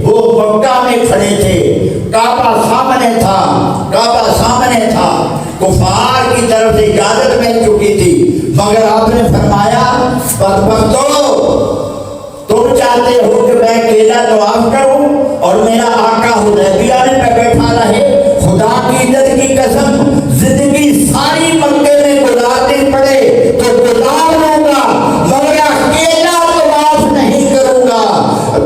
Speaker 2: وہ مکہ میں کھڑے تھے، کعبہ سامنے تھا، کفار کی طرف سے اجازت مل چکی تھی، مگر آپ نے فرمایا بدبختو، تم چاہتے ہو کہ میں اکیلا طواف کروں اور میرا آقا حدیبیہ میں بیٹھا رہے؟ خدا کی عزت کی قسم زندگی ساری مکے میں گزارنی پڑے تو گزار لوں گا، مگر اکیلا طواف نہیں کروں گا.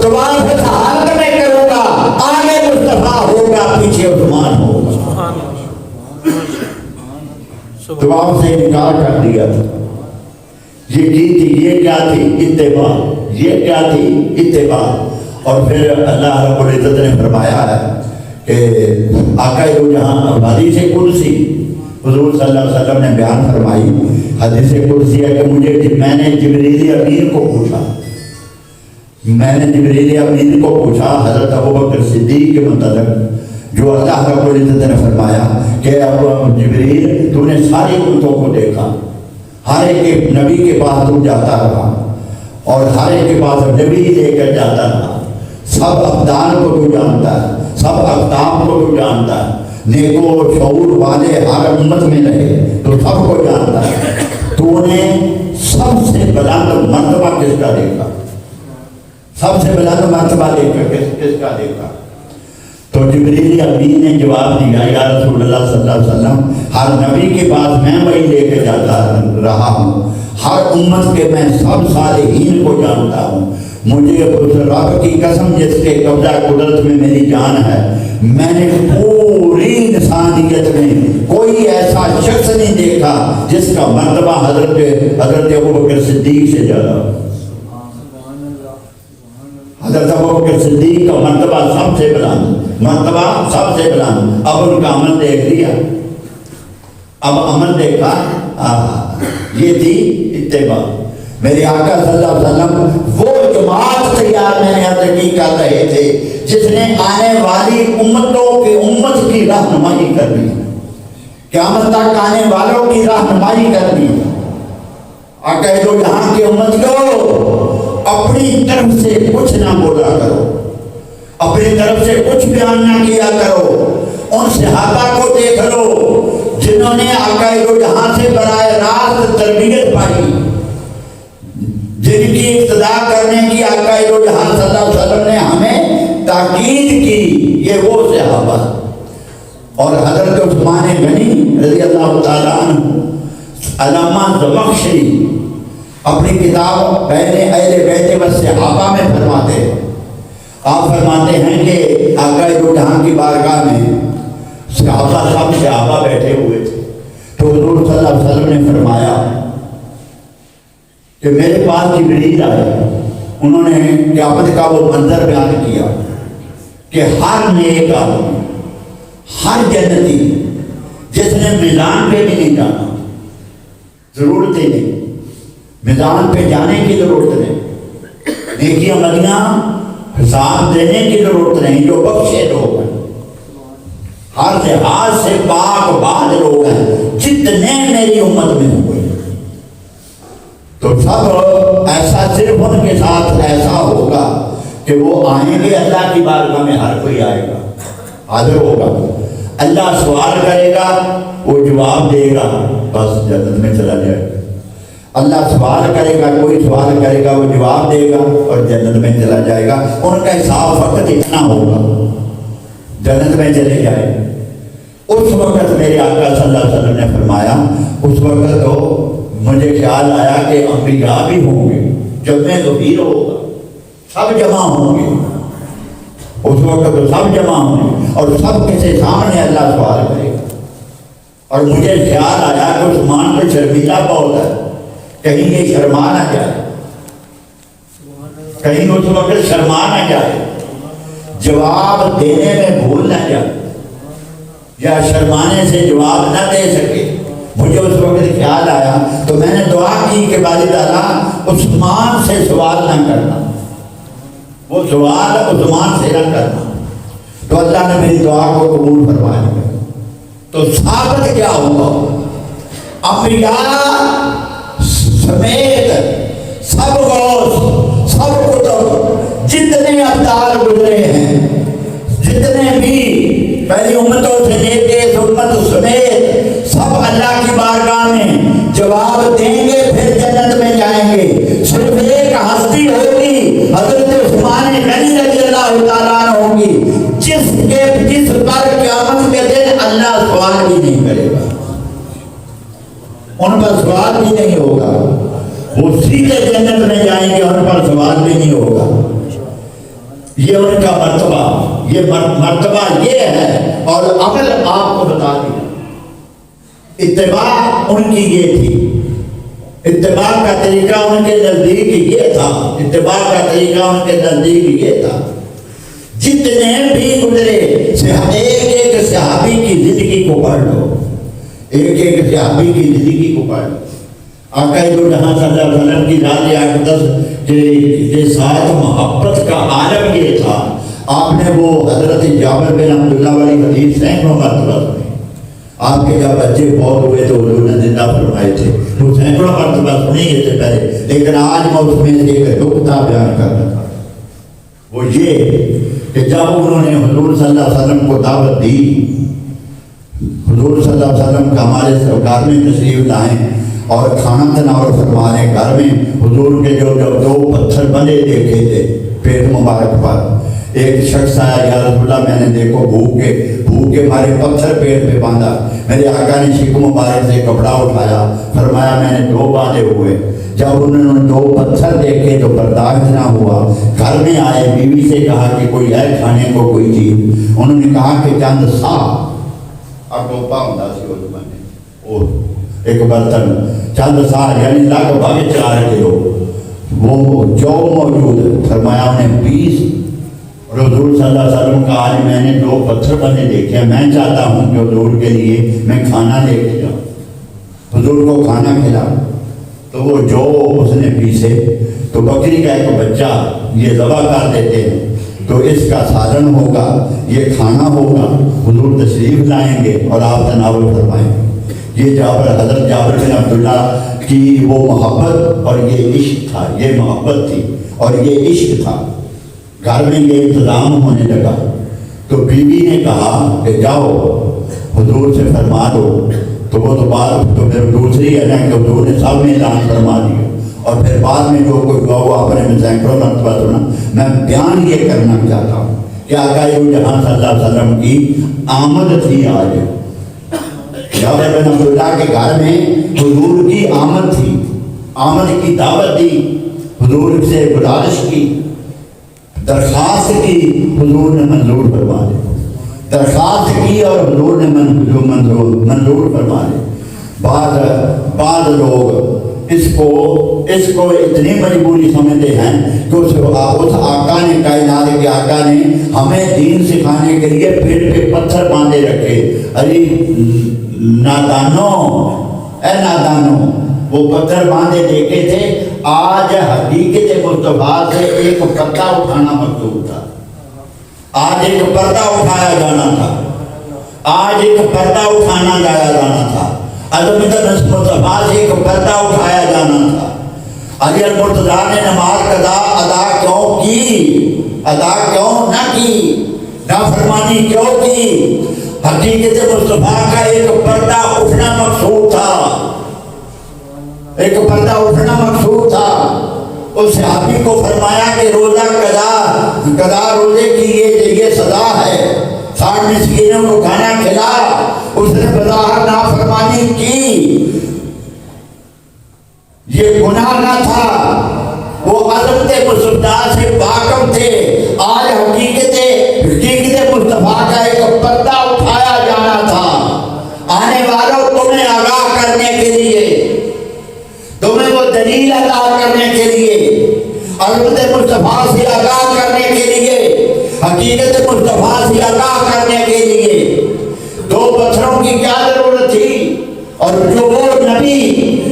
Speaker 2: طواف اس حالت میں کروں گا آگے مصطفیٰ ہوگا پیچھے عثمان ہوگا. طواف سے انکار کر دیا تھا. یہ کی تھی، یہ کیا تھی؟ اتباع. یہ کیا تھی؟ اتباع. اور پھر اللہ رب العزت نے فرمایا ہے کہ آقا دو جہاں حدیث قدسی حضور صلی اللہ علیہ وسلم نے بیان فرمائی. حدیث قدسی ہے کہ میں نے جبریل امین کو پوچھا حضرت ابوبکر صدیق کے متعلق، جو اللہ رب العزت نے فرمایا کہ اب جبریل تو نے ساری امتوں کو دیکھا، ہر ایک نبی کے پاس تو جاتا رہا اور ہر ایک کے پاس نبی لے کر جاتا رہا. سب ابدان کو تو جانتا ہے، سب اقدام کو تو جانتا ہے، نیک و شعور والے ہر امت میں رہے تو سب کو جانتا ہے. تو نے سب سے بلند مرتبہ کس کا دیکھا؟ سب سے بلند مرتبہ کس کا دیکھا؟ تو جبریل امین نے جواب دیا یا رسول اللہ صلی اللہ علیہ وسلم، ہر نبی کے پاس میں وہی لے کے جاتا رہا ہوں، ہر امت کے میں سب صالحین کو جانتا ہوں. مجھے اس رب کی قسم جس کے قبضہ قدرت میں میری جان ہے، میں نے پوری انسانیت میں کوئی ایسا شخص نہیں دیکھا جس کا مرتبہ حضرت ابوبکر صدیق سے زیادہ. حضرت ابوبکر صدیق کا مرتبہ سب سے بلند. اب ان کا عمل دیکھ لیا، اب عمل دیکھا. یہ تھی اتباع. میرے آقا صلی اللہ علیہ وسلم وہ جماعت تیار میں نے عرض کی کر رہے تھے جس نے آنے والی امت کی رہنمائی کرنی، قیامت تک آنے والوں کی رہنمائی کرنی. آقا دو جہاں کی امت کو اپنی طرف سے کچھ نہ بولا کرو، اپنی طرف سے کچھ بیان نہ کیا کرو. ان صحابہ کو دیکھ لو جنہوں نے آقا دو جہاں سے براہ راست تربیت پائی، جن کی اقتداء کرنے کی آقا دو جہاں صلی اللہ علیہ وسلم نے ہمیں تاکید کی، یہ وہ صحابہ. اور حضرت عثمان غنی رضی اللہ تعالیٰ عنہ، علامہ زمخشری اپنی کتاب بین اہل بیت والصحابہ میں فرماتے ہیں، آپ فرماتے ہیں کہ آقا دو جہاں کی بارگاہ میں صحابہ سب صحابہ بیٹھے ہوئے تھے. تو حضور صلی اللہ علیہ وسلم نے فرمایا کہ میرے پاس جبریل آئے. انہوں نے قیامت کا وہ منظر بیان کیا کہ ہر نیک آدمی، ہر جنتی جس نے میدان پہ بھی نہیں جانا، ضرورت ہی نہیں، میدان پہ جانے کی ضرورت نہیں، نیکی عملیاں حساب دینے کی ضرورت نہیں، جو بخشے لوگ ہیں، ہر لحاظ سے پاک باز لوگ ہیں جتنے میری امت میں ہوئے، تو سب ایسا صرف ان کے ساتھ ایسا ہوگا کہ وہ آئیں گے اللہ کی بارگاہ میں. ہر کوئی آئے گا، حاضر ہوگا، اللہ سوال کرے گا، وہ جواب دے گا، بس جنت میں چلا جائے گا. اللہ سوال کرے گا، کوئی سوال کرے گا، وہ جواب دے گا اور جنت میں چلا جائے گا. ان کا حساب فقط اتنا ہوگا، جنت میں چلے جائے. اس وقت میرے آقا صلی اللہ علیہ وسلم نے فرمایا، اس وقت تو مجھے خیال آیا کہ انبیاء بھی ہوں گے، جب میں ظہیر ہوگا سب جمع ہوں گے. اس وقت تو سب جمع ہوں گے اور سب کے سامنے اللہ سوال کرے گا. اور مجھے خیال آیا کہ عثمان کو شرمیلا بہت ہے، کہیں یہ شرما نہ جائے، کہیں اس وقت شرما نہ جائے، جواب دینے میں بھول نہ جائے. یا شرمانے سے جواب نہ دے سکے. مجھے اس وقت خیال آیا تو میں نے دعا کی کہ باری تعالیٰ عثمان سے سوال نہ کرنا، وہ سوال عثمان سے نہ کرنا. تو اللہ نے میری دعا کو قبول فرما لیا. تو ثابت کیا ہوا؟ انبیاء سمیت سب غوث سب کتب جتنے ابدال گزرے ہیں، جتنے بھی پہلی امتوں سے لے کے اس امت سمیت سب اللہ کی بارگاہ میں جواب دیں گے، پھر جنت میں جائیں گے. صرف ایک ہستی ہوگی، حضرت عثمان غنی رضی اللہ تعالیٰ عنہ ہوگی، جس پر قیامت کے دن اللہ سوال بھی نہیں کرے گا، ان پر سوال بھی نہیں ہوگا، وہ سیدھے جنت میں جائیں گے، ان پر سوال بھی نہیں ہوگا. یہ ان کا مرتبہ، یہ مرتبہ یہ ہے. اور عمل آپ کو بتا دیا، اتباع ان کی یہ تھی، اتباع کا طریقہ ان کے نزدیک یہ تھا، اتباع کا طریقہ ان کے نزدیک یہ تھا. جتنے بھی گزرے ایک ایک صحابی کی زندگی کو پڑھ لو، ایک ایک صحابی کی زندگی کو پڑھ لو. آقا دو جہاں صلی اللہ علیہ وسلم کی ذات اقدس کے ساتھ محبت کا عالم یہ تھا. آپ نے وہ حضرت جابر بن عبداللہ والی حدیث سینکڑوں مرتبہ سنی. آپ کے جب بچے فوت ہوئے تو حضور نے زندہ فرمائے تھے، وہ سینکڑوں مرتبہ سنی گئے تھے پہلے، لیکن آج میں اس میں ایک نقطہ بیان کر رہا تھا. وہ یہ کہ جب انہوں نے حضور صلی اللہ علیہ وسلم کو دعوت دی، حضور صلی اللہ علیہ وسلم کا ہمارے گھر میں تشریف لائیں اور کھانا تناول فرما رہے. گھر میں حضور کے جو دو پتھر بندے دیکھے تھے پیٹ مبارک پر، ایک شخص آیا، یا رسول اللہ میں نے دیکھو بھوک کے مارے پتھر پیٹ پہ باندھا. میرے آقا نے شکم مبارک سے کپڑا اٹھایا، فرمایا میں نے 2 باندھے ہوئے. جب انہوں نے 2 پتھر دیکھے تو برداشت نہ ہوا، گھر میں آئے، بیوی سے کہا کہ کوئی ہے کھانے کو کوئی چیز. انہوں نے کہا کہ چند سا اٹوپا ہوتا سی اس میں ایک برتن، چند سا یعنی لگ بھگ 4 کلو وہ جو موجود. فرمایا انہیں 20. حضور صلی اللہ علیہ وسلم کا آج میں نے 2 پتھر بنے دیکھے، میں چاہتا ہوں کہ حضور کے لیے میں کھانا لے کے جاؤں، حضور کو کھانا کھلاؤں. تو وہ جو اس نے پیسے تو بکری کا ایک بچہ یہ ذبح کر دیتے ہیں، تو اس کا سالن ہوگا، یہ کھانا ہوگا. حضور تشریف لائیں گے اور آپ تناول فرمائیں گے. یہ حضرت جابر بن عبداللہ کی وہ محبت اور یہ عشق تھا، یہ محبت تھی اور یہ عشق تھا. گھر میں یہ انتظام ہونے لگا تو بیوی نے کہا کہ جاؤ حضور سے فرما دو. تو وہ تو بات تو پھر دوسری ہے نا کہ حضور نے سب میں اعلان فرما دیا. اور پھر بعد میں جو کوئی ہوا وہ اپنے میں سینکڑوں مرتبہ سنا. میں بیان یہ کرنا چاہتا ہوں کہ آقا جہاں صلی اللہ علیہ وسلم کی آمد تھی. آج جابر بن عبداللہ کے گھر میں حضور کی آمد تھی، آمد کی دعوت دی، حضور سے گزارش کی، درخواست کی، حضور نے منظور فرما لی. درخواست کی اور حضور نے منظور فرما لی. بعض لوگ اس کو اتنی مجبوری سمجھتے ہیں کہ اس آقا نے کائنات کے آقا نے ہمیں دین سکھانے کے لیے پیٹ پہ پتھر باندھے رکھے. ارے نادانو وہ پتھر باندھے دیکھے تھے. آج حقیقت مصطفیٰ سے ایک پردہ اٹھانا مقصود تھا. آج ایک پردہ اٹھایا جانا تھا، آج ایک پردہ اٹھانا جانا تھا. عظمت مصطفیٰ سے ایک پردہ اٹھایا جانا تھا. علی المرتضیٰ نے نماز ادا کیوں کی، ادا کیوں نہ کی، نافرمانی کیوں کی؟ حقیقت مصطفیٰ کا ایک پردہ اٹھنا مقصود تھا، ایک پردہ اٹھنا مقصود تھا. اس صحابی کو فرمایا کہ روزہ قضا روزے کی یہ سزا ہے، 60 مسکینوں کو کھانا کھلا. اس نے بظاہر نافرمانی کی، یہ گناہ نہ تھا، وہ عظمت مصطفیٰ سے واقف تھے. آج حقیقت مصطفیٰ کا ایک پردہ اٹھایا جانا تھا. آنے والوں تمہیں آگاہ کرنے کے لیے، تمہیں وہ دلیل ادا کرنے کے لیے، عظمت مصطفیٰ سے آگاہ کرنے کے لیے، حقیقت مصطفیٰ سے آگاہ کرنے کے لیے دو پتھروں کی کیا ضرورت تھی؟ اور جو وہ نبی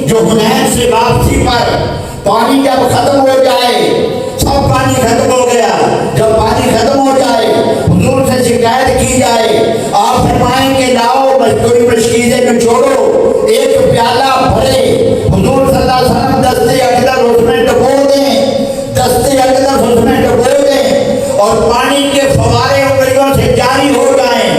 Speaker 2: جو حنین سے واپسی پر پانی جب ختم ہو جائے، سب پانی ختم ہو گیا، جب پانی ختم ہو جائے حضور سے شکایت کی جائے، آپ فرمائیں کہ لاؤ کوئی مشکیزیں نچوڑو، ایک پیالہ بھرے، حضور صلی اللہ علیہ وسلم دستے اقدس اس میں ڈبو دیں، دستے اقدس اس میں ڈبو دیں اور پانی کے فوارے انگلیوں سے جاری ہو جائیں،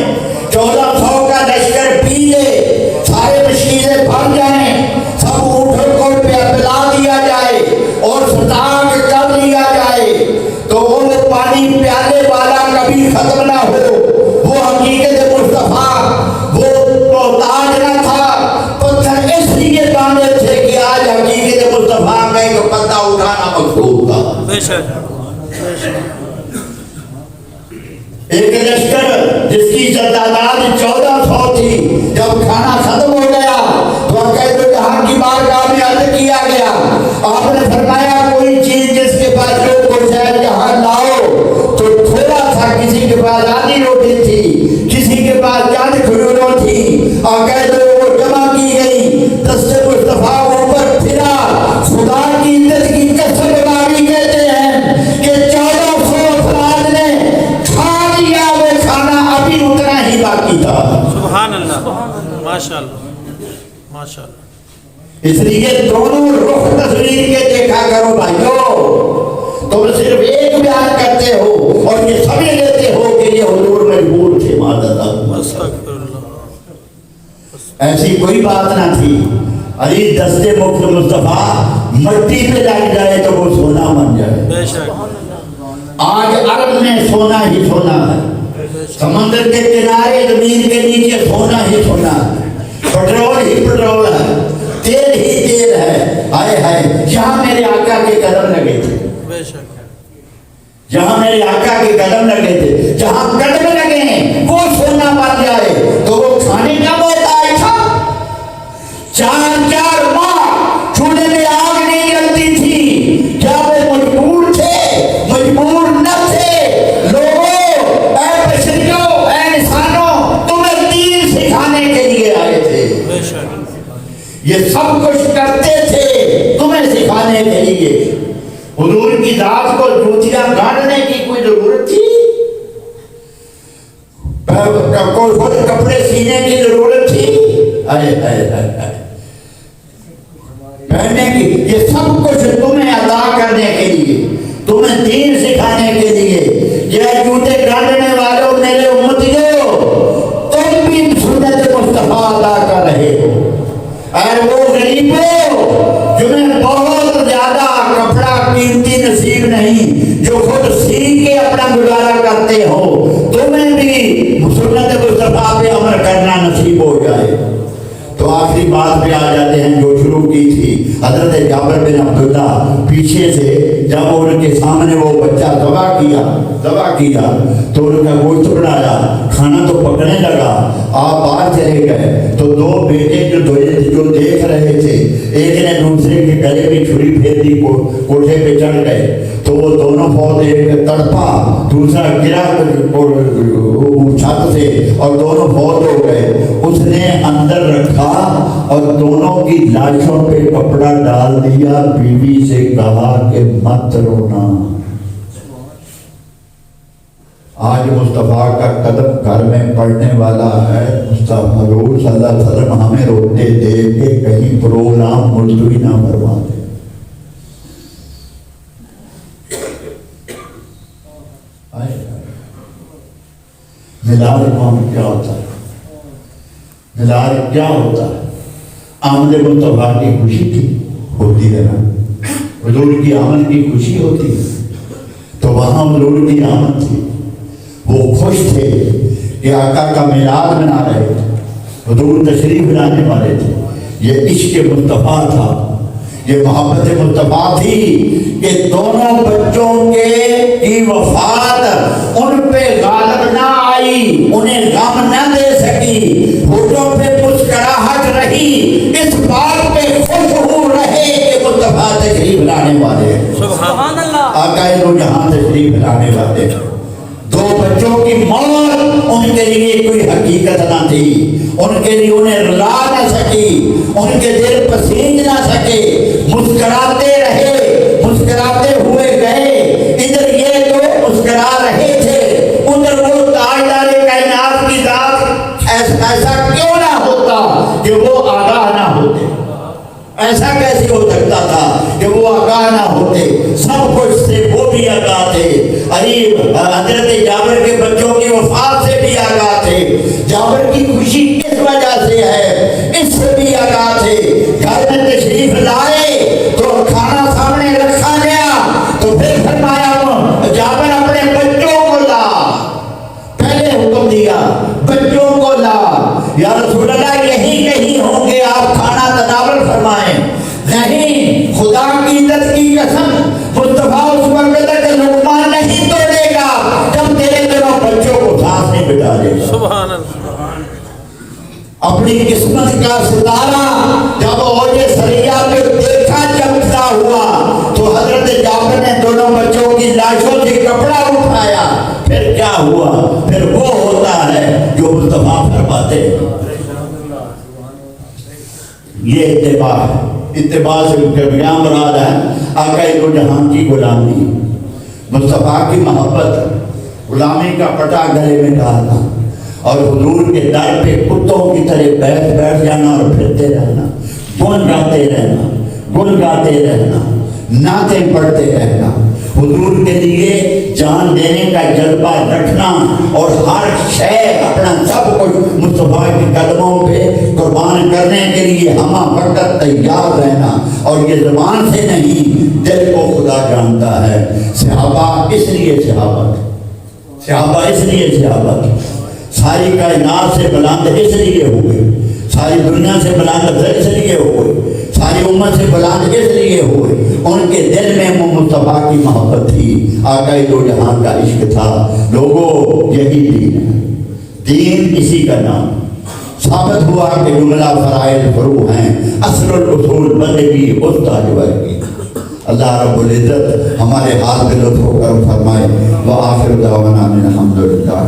Speaker 2: 1400 کا لشکر پی لے، سارے مشکیزیں بھر جائیں، سب اونٹوں کو پلا دیا جائے اور ستاق کر لیا جائے، تو وہ پانی پیالے والا کبھی ختم نہ ہو۔ وہ حقیقت مصطفیٰ، وہ محتاج نہ تھا، پتھر اس لیے باندھے تھے کہ آج حقیقت مصطفیٰ کا ایک پتہ اٹھانا مقصود تھا۔ ایک لشکر جس کی تعداد 1400 تھی، جب کھانا ختم ہو گیا تو عقائد جہاں کی بارگاہ میں عرض کیا گیا، آپ نے فرمایا کوئی چیز جس کے پاس لوگ کو شاید یہاں لاؤ، تو تھوڑا سا کسی کے پاس آدھی روٹی تھی، کسی کے پاس چاند کھجوروں تھی، عقائد وہ جمع کی گئی، دست مصطفیٰ اوپر پھرا، خدا کی عزت کی قسم باری کہتے ہیں کہ 1400 افراد نے کھا لیا وہ کھانا، ابھی اتنا ہی باقی تھا۔
Speaker 3: سبحان اللہ، ماشاءاللہ ماشاءاللہ۔
Speaker 2: اس لیے دونوں رخ تصویر کے دیکھا کرو بھائیو، تم صرف ایک بیان کرتے ہو اور یہ سمجھ لیتے ہو کہ یہ حضور مجبور تھے، معذرت
Speaker 3: استغفر اللہ۔
Speaker 2: ایسی کوئی بات نہ تھی۔ علی دستے مفت مصطفیٰ مٹی پہ لگ جائے تو وہ سونا بن جائے۔
Speaker 3: بے شک
Speaker 2: آج عرب میں سونا ہی سونا ہے، سمندر کے کنارے زمین کے نیچے سونا ہی سونا ہے، پٹرول ہی پٹرول ہے، تیل ہی تیل ہے۔ ہائے ہائے، جہاں میرے آقا کے قدم لگے تھے،
Speaker 3: بے شک
Speaker 2: جہاں میرے آقا کے قدم لگے تھے، جہاں قدم لگے وہ سونا بن جائے تو وہ کھانے کا محتاج تھا۔ 4 ماہ چولہے میں آگ نہیں جلتی تھی، کیا وہ مجبور تھے؟ مجبور نہ تھے۔ لوگوں، اے بشریوں، اے انسانوں، تمہیں دین سکھانے کے لیے آئے تھے،
Speaker 3: بے شک
Speaker 2: یہ سب کچھ کرتے تھے تمہیں سکھانے کے لیے۔ حضور کی ذات کو جوتیاں گاڑنے کی کوئی ضرورت تھی؟ کوئی خود کپڑے سینے کی ضرورت تھی؟ پہننے کی، یہ سب کچھ تمہیں ادا کرنے کے لیے، تمہیں دین سکھانے کے لیے۔ یہ جوتے گاڑنے والوں میرے امتیوں، تم بھی سنت مصطفیٰ ادا کر رہے ہو۔ اور وہ غریبوں جنہیں بہت زیادہ کپڑا قیمتی نصیب نہیں، جو خود سی کے اپنا گزارا کرتے ہو، تمہیں بھی سنت مصطفیٰ پہ عمل کرنا نصیب ہو جائے۔ تو آخری بات پہ آ جاتے ہیں جو شروع کی تھی۔ حضرت جابر بن عبداللہ پیچھے سے جب ان کے سامنے وہ بچہ ذبح کیا تو ان کا گوشت بنایا، کھانا تو پکنے لگا، آپ باہر چلے گئے تو 2 بیٹے جو دیکھ رہے تھے، ایک نے دوسرے کے گلے میں چھری پھیر دی، کوٹھے پہ چڑھ گئے تو وہ دونوں فوج، ایک تڑپا دوسرا گرا چھت سے اور دونوں فوت ہو گئے۔ اس نے اندر رکھا اور دونوں کی لاشوں پہ کپڑا ڈال دیا، بیوی سے کہا کہ مت رونا۔ آج مصطفیٰ کا قدم گھر میں پڑنے والا ہے، مصطفیٰ حضور صلی اللہ علیہ وسلم ہمیں روتے دیکھ کے کہیں پروگرام ملتوی نہ فرما دے۔ ملاد کیا ہوتا ہے؟ ملاد کیا ہوتا ہے؟ آمد مصطفیٰ کی خوشی کی ہوتی ہے نا، حضور کی آمد کی خوشی ہوتی ہے، تو وہاں حضور کی آمد تھی، وہ خوش تھے کہ آقا کا میلاد منا رہے تھے، حضور تشریف لانے والے تھے۔ یہ عشق مصطفیٰ تھا، یہ محبت مصطفیٰ تھی کہ دونوں بچوں کی وفات ان پہ غالب نہ آئی، انہیں غم نہ دے سکی، ہوٹوں پہ مسکراہٹ رہی، اس بات پہ خوش ہو رہے کہ مصطفیٰ تشریف لانے والے ہیں،
Speaker 3: سبحان اللہ،
Speaker 2: آقا دو جہاں تشریف لانے والے ہیں۔ 2 بچوں کی موت ان کے لیے کوئی حقیقت نہ تھی، ان کے لیے انہیں رلا نہ سکی، ان کے دل پسند نہ سکے، مسکراتے رہے، مسکراتے ہوئے گئے، ادھر یہ تو مسکرا رہے تھے، ادھر وہ تاجدار کائنات کی ذات ایسا کیوں نہ ہوتا کہ وہ آگاہ نہ ہوتے؟ ایسا کیسے ہو سکتا تھا کہ وہ آگاہ نہ ہوتے؟ سب کچھ سے وہ بھی آگاہ تھے، حضرت جابر کے بچوں کی وفات سے بھی آگاہ تھے، جابر کی خوشی کس وجہ سے ہے اس سے بھی آگاہ تھے۔ گھر میں تشریف لائے تو کھانا سامنے رکھا گیا تو پھر فرمایا جابر اپنے بچوں کو لا، پہلے حکم دیا بچوں کو لا، یا رسول اللہ یہی کہیں ہوں گے آپ کھانا تناول فرمائیں؟ نہیں، خدا کی عزت کی قسم مصطفیٰ اس وقت تک لقمہ نہیں توڑے گا جب تیرے دونوں بچوں کو سانس نہیں بٹا دے گا۔
Speaker 3: سبحان اللہ۔
Speaker 2: اپنی قسمت کا ستارہ جب اوج سریا پہ دیکھا چمکتا ہوا تو حضرت جابر نے دونوں بچوں کی لاشوں سے کپڑا اٹھایا، پھر کیا ہوا؟ پھر وہ ہوتا ہے جو مصطفیٰ فرماتے ہیں۔ یہ اتباع ہے، اتباع سے کیا مراد ہے؟ آقا دو جہان کی غلامی، مصطفیٰ کی محبت، غلامی کا پٹا گلے میں ڈالنا اور حضور کے در پہ کتوں کی طرح بیٹھ جانا اور پھرتے رہنا، گن گاتے رہنا، گن گاتے رہنا، نعتیں پڑھتے رہنا، حضور کے لیے جان دینے کا جذبہ رکھنا اور ہر شے اپنا سب کچھ مصطفیٰ کے قدموں پہ قربان کرنے کے لیے ہمہ وقت تیار رہنا، اور یہ زبان سے نہیں دل کو خدا جانتا ہے۔ صحابہ اس لیے صحابت ساری کائنات سے بلند اس لیے ہوئے، ساری دنیا سے بلند اس لیے ہوئے، ساری امت سے بلند اس لیے ہوئے، ان کے دل میں مصطفیٰ کی محبت تھی، آقا دو جہان کا عشق تھا۔ لوگوں یہی دین ہے، دین اسی کا نام ثابت ہوا کہ جملہ فرائض فرو ہیں، اصل الاصول بندگی اس تاجور کی۔ اللہ رب العزت ہمارے حال میں لطف و کرم فرمائے۔ وآخر دعوانا الحمدللہ۔